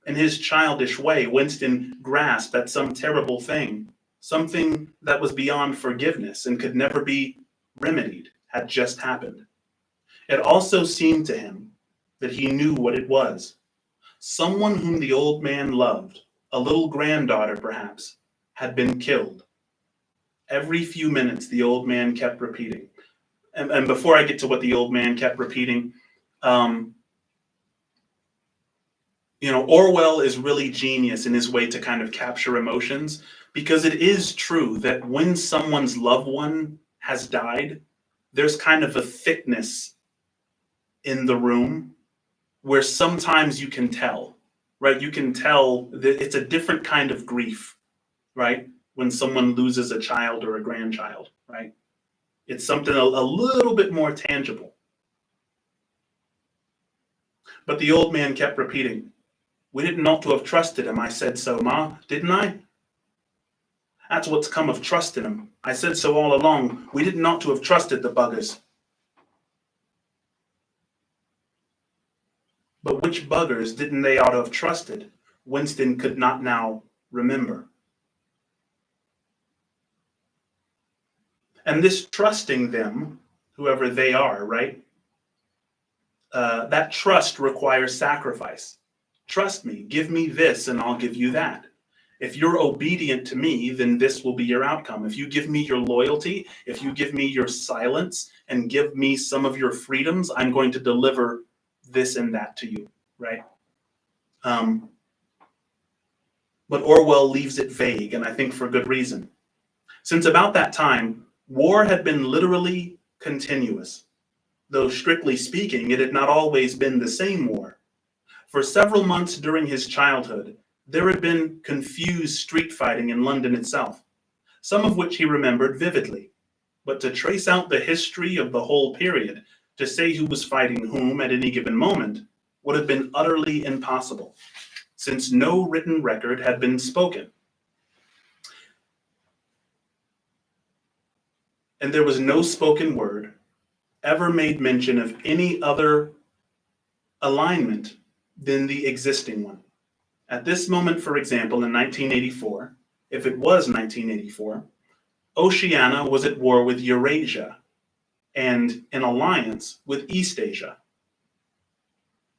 In his childish way, Winston grasped at some terrible thing, something that was beyond forgiveness and could never be remedied, had just happened. It also seemed to him that he knew what it was. Someone whom the old man loved, a little granddaughter perhaps, had been killed. Every few minutes, the old man kept repeating. And before I get to what the old man kept repeating, Orwell is really genius in his way to kind of capture emotions, because it is true that when someone's loved one has died, there's kind of a thickness in the room where sometimes you can tell, right? You can tell that it's a different kind of grief, right? When someone loses a child or a grandchild, right? It's something a little bit more tangible. But the old man kept repeating, we didn't ought to have trusted him. I said so, Ma, didn't I? That's what's come of trusting him. I said so all along. We didn't ought to have trusted the buggers. But which buggers didn't they ought to have trusted? Winston could not now remember. And this trusting them, whoever they are, right? That trust requires sacrifice. Trust me, give me this and I'll give you that. If you're obedient to me, then this will be your outcome. If you give me your loyalty, if you give me your silence and give me some of your freedoms, I'm going to deliver this and that to you, right? But Orwell leaves it vague, and I think for good reason. Since about that time, war had been literally continuous, though strictly speaking, it had not always been the same war. For several months during his childhood, there had been confused street fighting in London itself, some of which he remembered vividly. But to trace out the history of the whole period, to say who was fighting whom at any given moment, would have been utterly impossible, since no written record had been spoken. And there was no spoken word ever made mention of any other alignment than the existing one. At this moment, for example, in 1984, if it was 1984, Oceania was at war with Eurasia and in alliance with East Asia.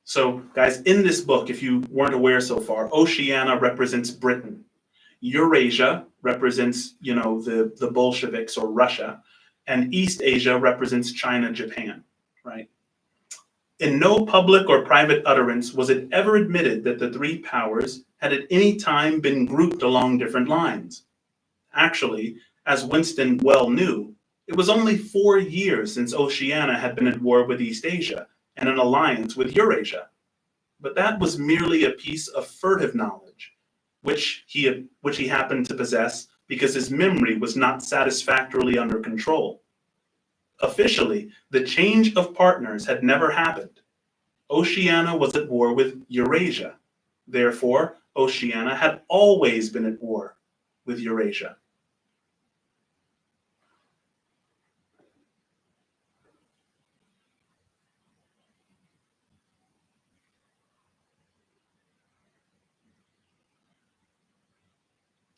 So, guys, in this book, if you weren't aware so far, Oceania represents Britain. Eurasia represents, the Bolsheviks or Russia. and East Asia represents China, Japan, right? In no public or private utterance was it ever admitted that the three powers had at any time been grouped along different lines. Actually, as Winston well knew, it was only 4 years since Oceania had been at war with East Asia and an alliance with Eurasia. But that was merely a piece of furtive knowledge, which he happened to possess because his memory was not satisfactorily under control. Officially, the change of partners had never happened. Oceania was at war with Eurasia. Therefore, Oceania had always been at war with Eurasia.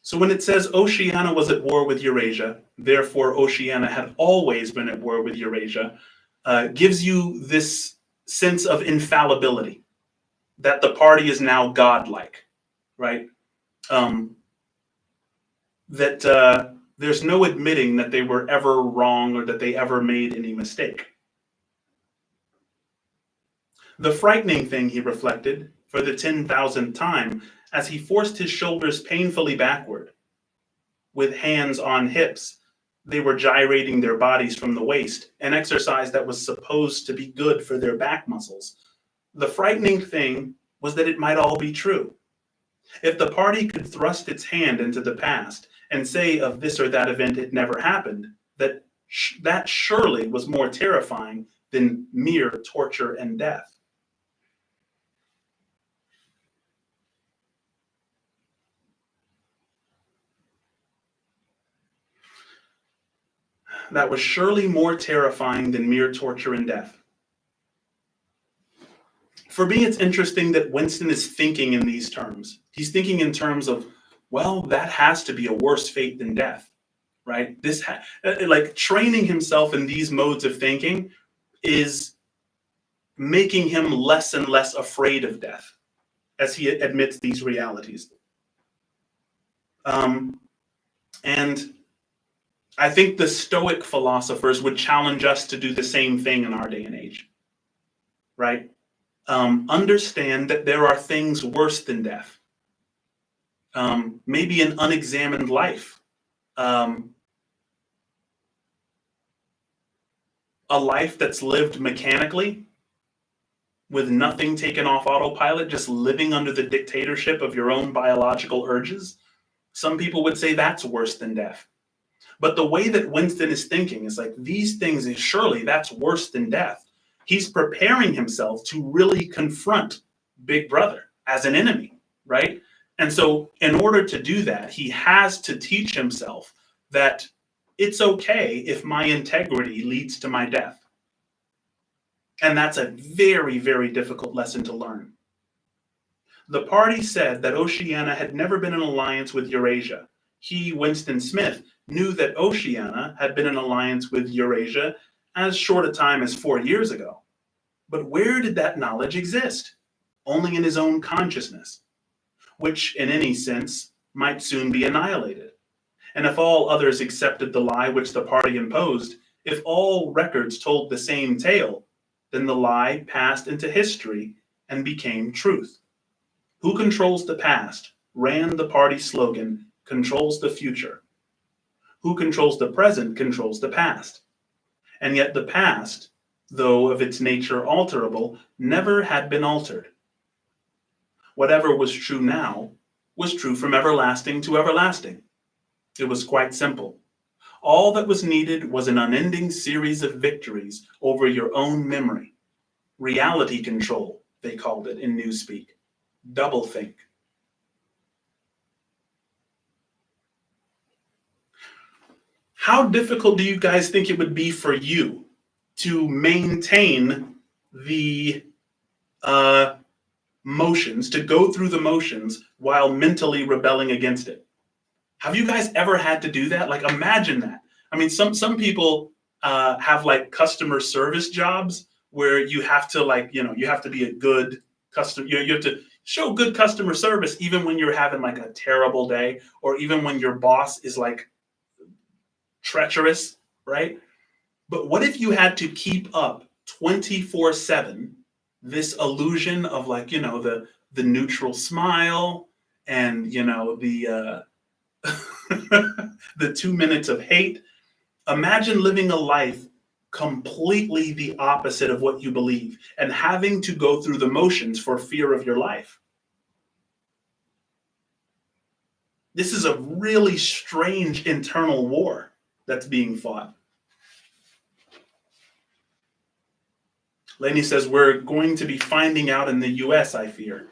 So when it says Oceania was at war with Eurasia, therefore Oceania had always been at war with Eurasia, gives you this sense of infallibility, that the party is now godlike, right? That there's no admitting that they were ever wrong or that they ever made any mistake. The frightening thing, he reflected, for the 10,000th time, as he forced his shoulders painfully backward. With hands on hips, they were gyrating their bodies from the waist, an exercise that was supposed to be good for their back muscles. The frightening thing was that it might all be true. If the party could thrust its hand into the past and say of this or that event it never happened, that surely was more terrifying than mere torture and death. That was surely more terrifying than mere torture and death. For me, it's interesting that Winston is thinking in these terms. He's thinking in terms of, well, that has to be a worse fate than death, right? Like training himself in these modes of thinking is making him less and less afraid of death as he admits these realities. And I think the Stoic philosophers would challenge us to do the same thing in our day and age, right? Understand that there are things worse than death. Maybe an unexamined life. A life that's lived mechanically with nothing taken off autopilot, just living under the dictatorship of your own biological urges. Some people would say that's worse than death. But the way that Winston is thinking is like, these things is surely that's worse than death. He's preparing himself to really confront Big Brother as an enemy, right? And so in order to do that, he has to teach himself that it's okay if my integrity leads to my death. And that's a very, very difficult lesson to learn. The party said that Oceania had never been in alliance with Eurasia. He, Winston Smith, knew that Oceania had been in alliance with Eurasia as short a time as 4 years ago. But where did that knowledge exist? Only in his own consciousness, which in any sense might soon be annihilated. And if all others accepted the lie which the party imposed, if all records told the same tale, then the lie passed into history and became truth. Who controls the past, ran the party slogan, controls the future. Who controls the present controls the past. And yet the past, though of its nature alterable, never had been altered. Whatever was true now was true from everlasting to everlasting. It was quite simple. All that was needed was an unending series of victories over your own memory. Reality control, they called it in Newspeak. Doublethink. How difficult do you guys think it would be for you to maintain the motions, to go through the motions while mentally rebelling against it? Have you guys ever had to do that? Like, imagine that. I mean, some people have like customer service jobs where you have to you have to be a good customer. You have to show good customer service even when you're having like a terrible day, or even when your boss is like treacherous, right? But what if you had to keep up 24/7 this illusion of, like, the neutral smile, and the 2 minutes of hate? Imagine living a life completely the opposite of what you believe and having to go through the motions for fear of your life. This is a really strange internal war that's being fought. Lenny says, we're going to be finding out in the US, I fear.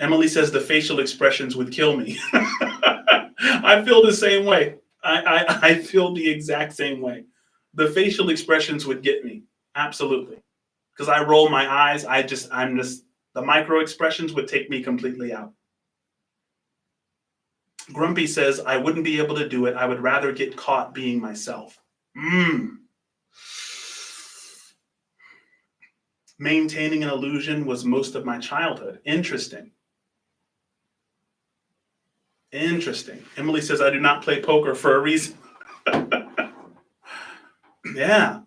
Emily says the facial expressions would kill me. I feel the same way. I feel the exact same way. The facial expressions would get me. Absolutely. Because I roll my eyes. The micro expressions would take me completely out. Grumpy says, I wouldn't be able to do it. I would rather get caught being myself. Maintaining an illusion was most of my childhood. Interesting. Emily says, I do not play poker for a reason. Yeah.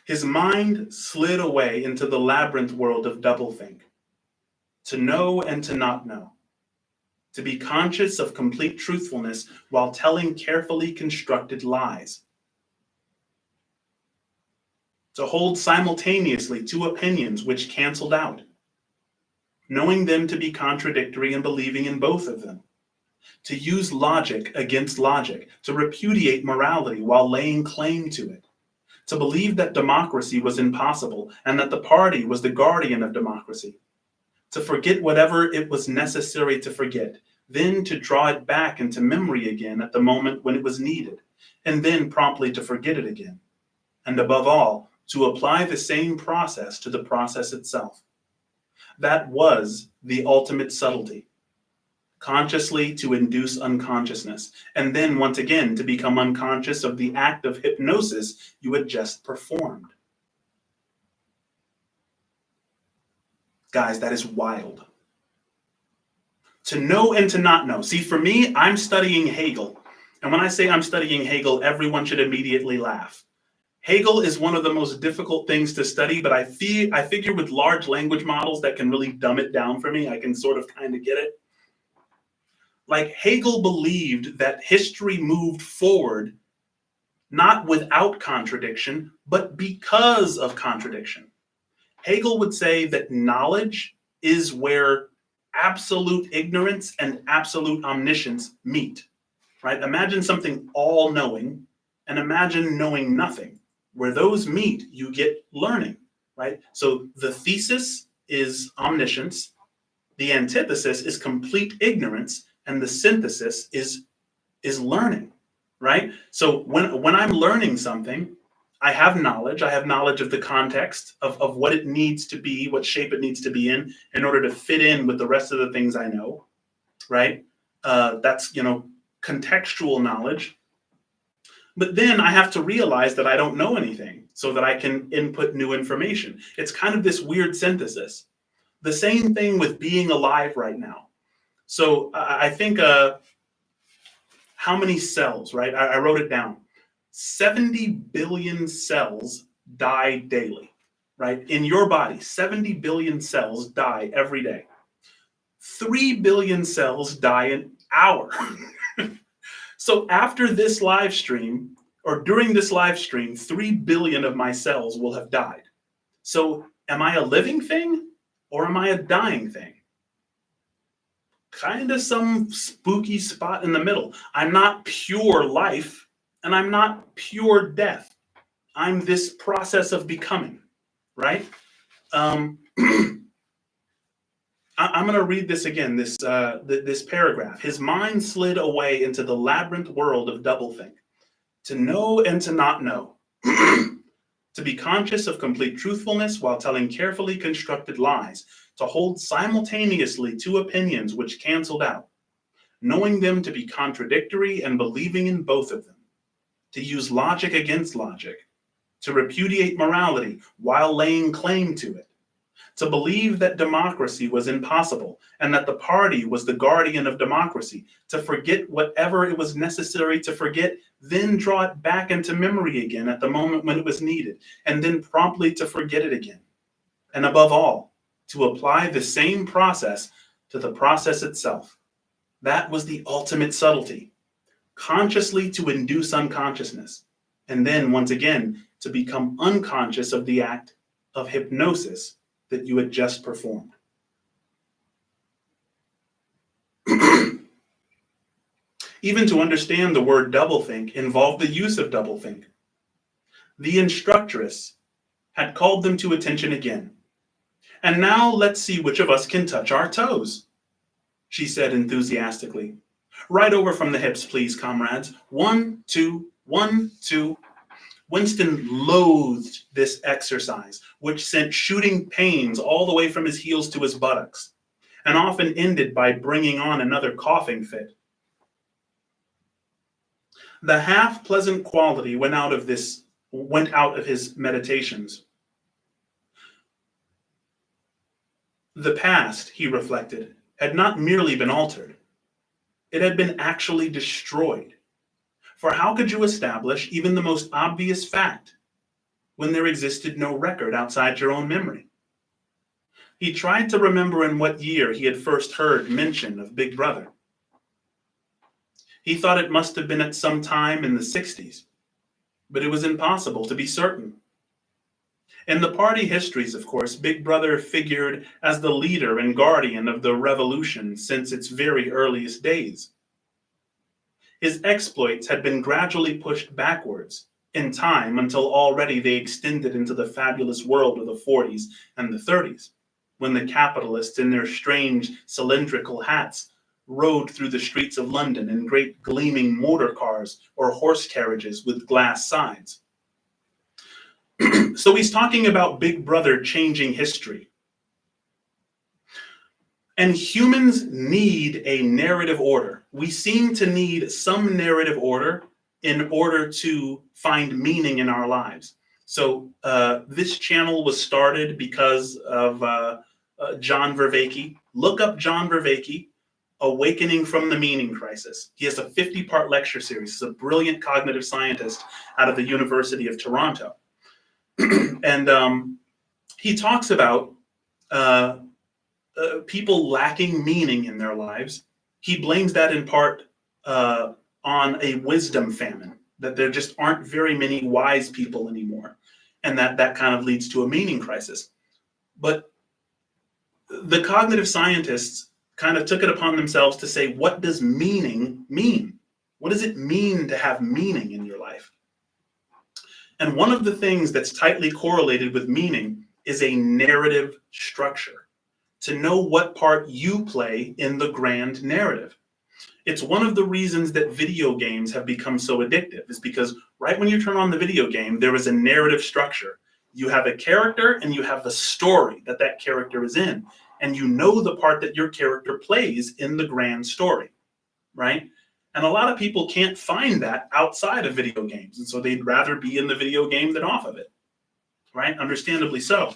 His mind slid away into the labyrinth world of doublethink. To know and to not know. To be conscious of complete truthfulness while telling carefully constructed lies. To hold simultaneously two opinions which canceled out. Knowing them to be contradictory and believing in both of them. To use logic against logic. To repudiate morality while laying claim to it. To believe that democracy was impossible and that the party was the guardian of democracy. To forget whatever it was necessary to forget, then to draw it back into memory again at the moment when it was needed, and then promptly to forget it again. And above all, to apply the same process to the process itself. That was the ultimate subtlety. Consciously to induce unconsciousness, and then once again to become unconscious of the act of hypnosis you had just performed. Guys, that is wild. To know and to not know. See, for me, I'm studying Hegel. And when I say I'm studying Hegel, everyone should immediately laugh. Hegel is one of the most difficult things to study, but I figure with large language models that can really dumb it down for me, I can sort of kind of get it. Like, Hegel believed that history moved forward not without contradiction, but because of contradiction. Hegel would say that knowledge is where absolute ignorance and absolute omniscience meet, right? Imagine something all-knowing and imagine knowing nothing. Where those meet, you get learning, right? So the thesis is omniscience, the antithesis is complete ignorance, and the synthesis is learning, right? So when I'm learning something, I have knowledge of the context of what it needs to be, what shape it needs to be in order to fit in with the rest of the things I know, right? That's, contextual knowledge. But then I have to realize that I don't know anything so that I can input new information. It's kind of this weird synthesis. The same thing with being alive right now. So I think, how many cells, right? I wrote it down. 70 billion cells die daily, right? In your body, 70 billion cells die every day. 3 billion cells die an hour. So after this live stream, or during this live stream, 3 billion of my cells will have died. So am I a living thing or am I a dying thing? Kind of some spooky spot in the middle. I'm not pure life and I'm not pure death. I'm this process of becoming, right? I'm going to read this again, this paragraph. His mind slid away into the labyrinth world of doublethink. To know and to not know. To be conscious of complete truthfulness while telling carefully constructed lies. To hold simultaneously two opinions which canceled out. Knowing them to be contradictory and believing in both of them. To use logic against logic. To repudiate morality while laying claim to it. to believe that democracy was impossible and that the party was the guardian of democracy, to forget whatever it was necessary to forget, then draw it back into memory again at the moment when it was needed, and then promptly to forget it again. And above all, to apply the same process to the process itself. That was the ultimate subtlety. Consciously to induce unconsciousness, and then once again to become unconscious of the act of hypnosis that you had just performed. Even to understand the word doublethink involved the use of doublethink. The instructress had called them to attention again. And now let's see which of us can touch our toes, she said enthusiastically. Right over from the hips, please, comrades. 1, 2, 1, 2. Winston loathed this exercise, which sent shooting pains all the way from his heels to his buttocks, and often ended by bringing on another coughing fit. The half-pleasant quality went out of his meditations. The past, he reflected, had not merely been altered. It had been actually destroyed. For how could you establish even the most obvious fact when there existed no record outside your own memory? He tried to remember in what year he had first heard mention of Big Brother. He thought it must have been at some time in the 60s, but it was impossible to be certain. In the party histories, of course, Big Brother figured as the leader and guardian of the revolution since its very earliest days. His exploits had been gradually pushed backwards in time until already they extended into the fabulous world of the 40s and the 30s, when the capitalists in their strange cylindrical hats rode through the streets of London in great gleaming motor cars or horse carriages with glass sides. So he's talking about Big Brother changing history. And humans need a narrative order. We seem to need some narrative order in order to find meaning in our lives. So this channel was started because of John Vervaeke. Look up John Vervaeke, Awakening from the Meaning Crisis. He has a 50-part lecture series. He's a brilliant cognitive scientist out of the University of Toronto. And he talks about people lacking meaning in their lives. He blames that in part on a wisdom famine, that there just aren't very many wise people anymore, and that kind of leads to a meaning crisis. But the cognitive scientists kind of took it upon themselves to say, what does meaning mean? What does it mean to have meaning in your life? And one of the things that's tightly correlated with meaning is a narrative structure, to know what part you play in the grand narrative. It's one of the reasons that video games have become so addictive, is because right when you turn on the video game, there is a narrative structure. You have a character and you have the story that that character is in, and you know the part that your character plays in the grand story, right? And a lot of people can't find that outside of video games, and so they'd rather be in the video game than off of it, right? Understandably so.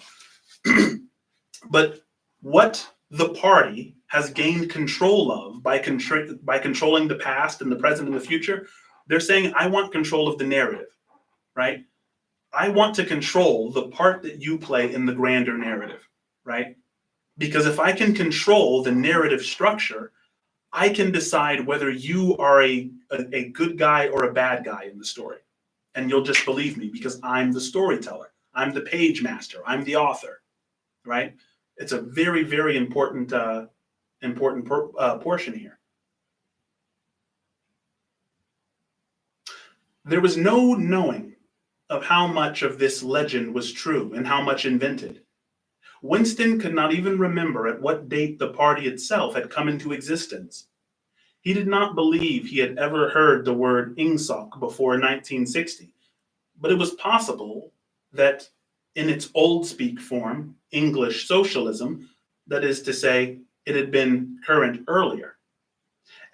But what the party has gained control of by controlling the past and the present and the future, they're saying, I want control of the narrative, right? I want to control the part that you play in the grander narrative, right? Because if I can control the narrative structure, I can decide whether you are a good guy or a bad guy in the story. And you'll just believe me because I'm the storyteller. I'm the page master. I'm the author, right? It's a very, very important portion here. There was no knowing of how much of this legend was true and how much invented. Winston could not even remember at what date the party itself had come into existence. He did not believe he had ever heard the word Ingsoc before 1960, but it was possible that in its old speak form, English socialism, that is to say, it had been current earlier.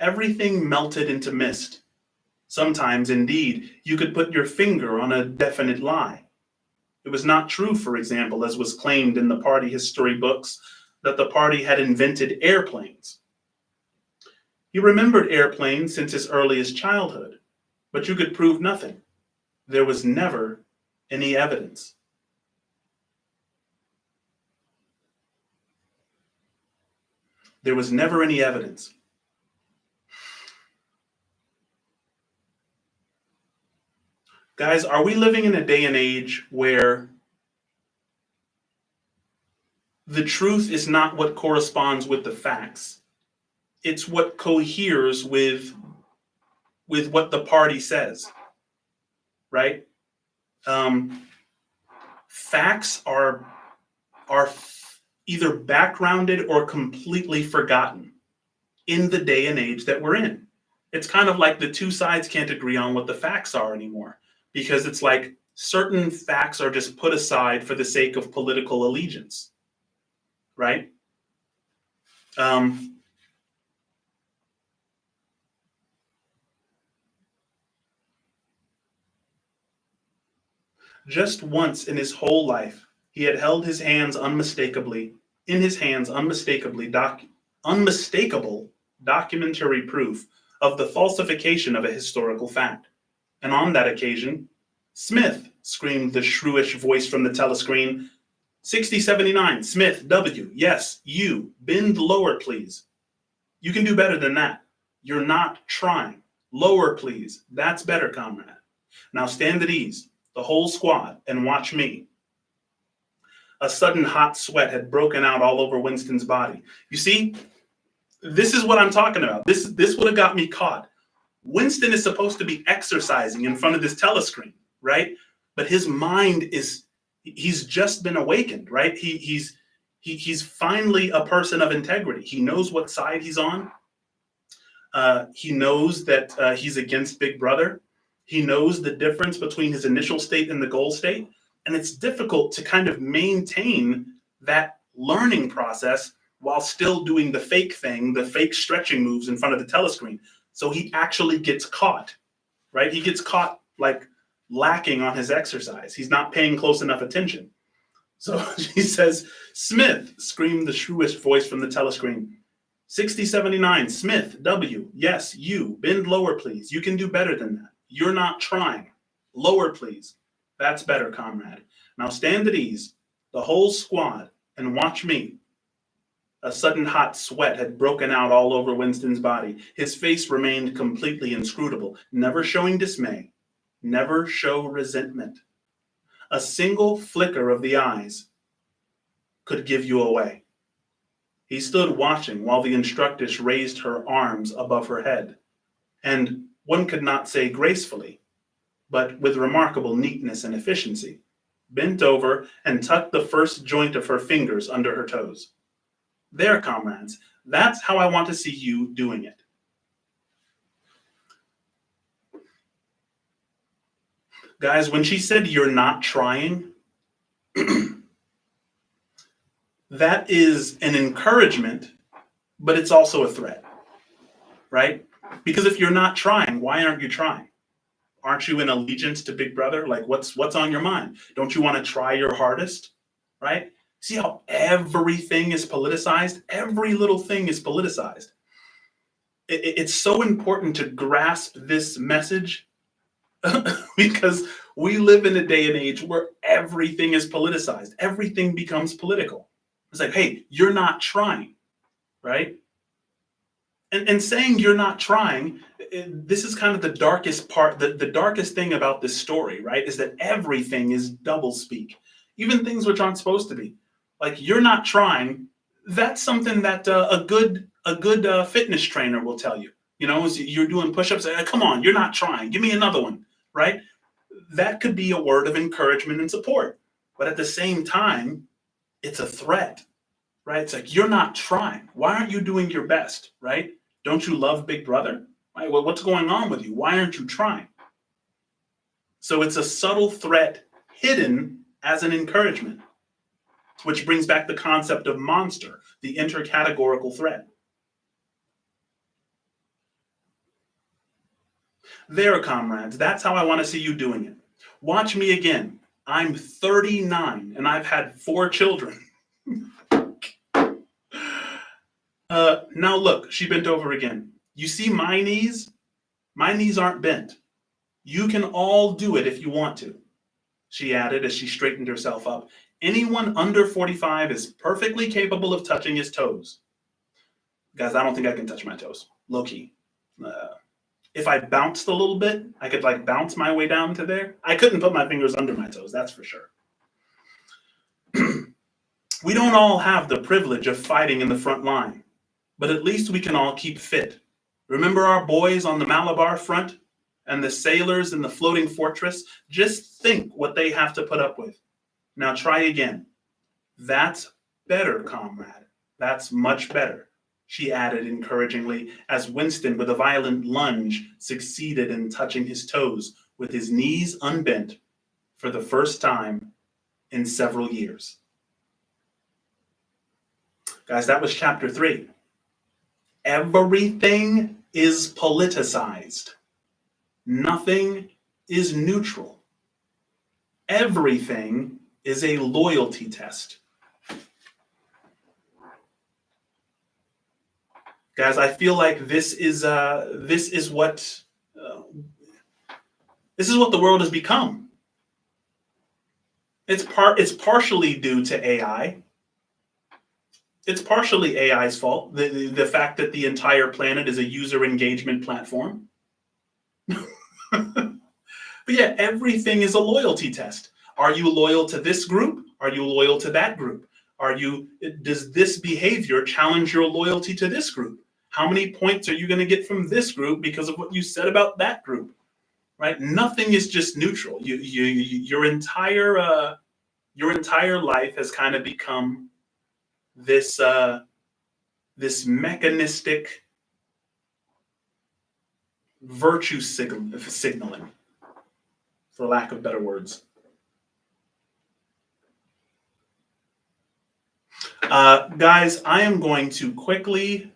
Everything melted into mist. Sometimes, indeed, you could put your finger on a definite lie. It was not true, for example, as was claimed in the party history books, that the party had invented airplanes. He remembered airplanes since his earliest childhood, but you could prove nothing. There was never any evidence. There was never any evidence. Guys, are we living in a day and age where the truth is not what corresponds with the facts? It's what coheres with what the party says, right? Facts are either backgrounded or completely forgotten in the day and age that we're in. It's kind of like the two sides can't agree on what the facts are anymore, because it's like certain facts are just put aside for the sake of political allegiance, right? Just once in his whole life, he had held his hands unmistakably, in his hands unmistakable documentary proof of the falsification of a historical fact. And on that occasion, Smith, screamed the shrewish voice from the telescreen. 6079, Smith, W, yes, you, bend lower, please. You can do better than that. You're not trying. Lower, please. That's better, comrade. Now stand at ease, the whole squad, and watch me. A sudden hot sweat had broken out all over Winston's body. You see, this is what I'm talking about. This would have got me caught. Winston is supposed to be exercising in front of this telescreen, right? But his mind he's just been awakened, right? He's finally a person of integrity. He knows what side he's on. He knows that he's against Big Brother. He knows the difference between his initial state and the goal state. And it's difficult to kind of maintain that learning process while still doing the fake thing, the fake stretching moves in front of the telescreen. So he actually gets caught, right? He gets caught like lacking on his exercise. He's not paying close enough attention. So he says, Smith, screamed the shrewish voice from the telescreen. 6079, Smith, W, yes, you, bend lower, please. You can do better than that. You're not trying. Lower, please. That's better, comrade. Now stand at ease, the whole squad, and watch me. A sudden hot sweat had broken out all over Winston's body. His face remained completely inscrutable, never showing dismay, never show resentment. A single flicker of the eyes could give you away. He stood watching while the instructress raised her arms above her head, and one could not say gracefully, but with remarkable neatness and efficiency, bent over and tucked the first joint of her fingers under her toes. There, comrades, that's how I want to see you doing it. Guys, when she said you're not trying, that is an encouragement, but it's also a threat, right? Because if you're not trying, why aren't you trying? Aren't you in allegiance to Big Brother? Like, what's on your mind? Don't you want to try your hardest, right? See how everything is politicized? Every little thing is politicized. It's so important to grasp this message because we live in a day and age where everything is politicized. Everything becomes political. It's like, hey, you're not trying, right? And saying you're not trying, this is kind of the darkest part, the darkest thing about this story, right? Is that everything is doublespeak, even things which aren't supposed to be. Like, you're not trying, that's something that a good fitness trainer will tell you. You know, as you're doing push-ups, come on, you're not trying, give me another one, right? That could be a word of encouragement and support. But at the same time, it's a threat, right? It's like, you're not trying. Why aren't you doing your best, right? Don't you love Big Brother? Right? Well, what's going on with you? Why aren't you trying? So it's a subtle threat hidden as an encouragement, which brings back the concept of monster, the intercategorical threat. There, comrades, that's how I want to see you doing it. Watch me again. I'm 39 and I've had 4 children. Now look, she bent over again. You see my knees? My knees aren't bent. You can all do it if you want to, she added as she straightened herself up. Anyone under 45 is perfectly capable of touching his toes. Guys, I don't think I can touch my toes, low key. If I bounced a little bit, I could like bounce my way down to there. I couldn't put my fingers under my toes, that's for sure. We don't all have the privilege of fighting in the front line, but at least we can all keep fit. Remember our boys on the Malabar front and the sailors in the floating fortress? Just think what they have to put up with. Now try again. That's better, comrade. That's much better, she added encouragingly as Winston, with a violent lunge, succeeded in touching his toes with his knees unbent for the first time in several years. Guys, that was chapter 3. Everything is politicized. Nothing is neutral. Everything is a loyalty test. Guys, I feel like this is what the world has become. It's partially due to AI. It's partially AI's fault. The fact that the entire planet is a user engagement platform. But yeah, everything is a loyalty test. Are you loyal to this group? Are you loyal to that group? Does this behavior challenge your loyalty to this group? How many points are you going to get from this group because of what you said about that group? Right? Nothing is just neutral. Your entire life has kind of become this mechanistic virtue signaling, for lack of better words. Guys, I am going to quickly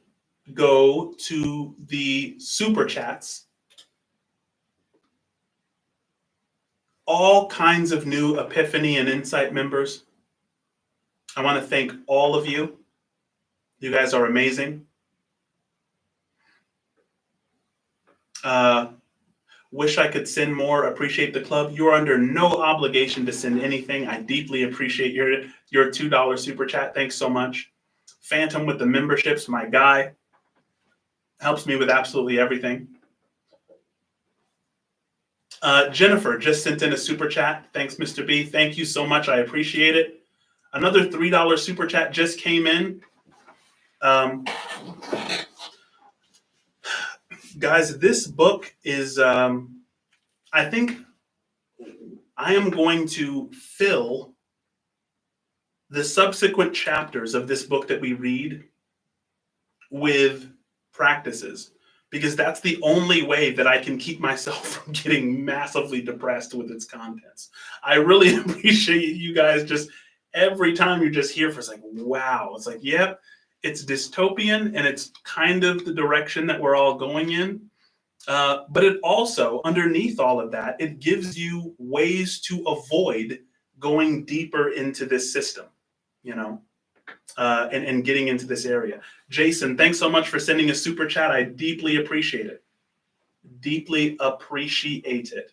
go to the super chats. All kinds of new Epiphany and Insight members. I want to thank all of you. You guys are amazing. Wish I could send more. Appreciate the club. You are under no obligation to send anything. I deeply appreciate your $2 super chat. Thanks so much. Phantom with the memberships, my guy. Helps me with absolutely everything. Jennifer just sent in a super chat. Thanks, Mr. B. Thank you so much. I appreciate it. Another $3 super chat just came in. Guys, this book is, I think I am going to fill the subsequent chapters of this book that we read with practices, because that's the only way that I can keep myself from getting massively depressed with its contents. I really appreciate you guys just every time you're just here for it's like, wow. It's like, yep, it's dystopian and it's kind of the direction that we're all going in. But it also, underneath all of that, it gives you ways to avoid going deeper into this system, and getting into this area. Jason, thanks so much for sending a super chat. I deeply appreciate it. Deeply appreciate it.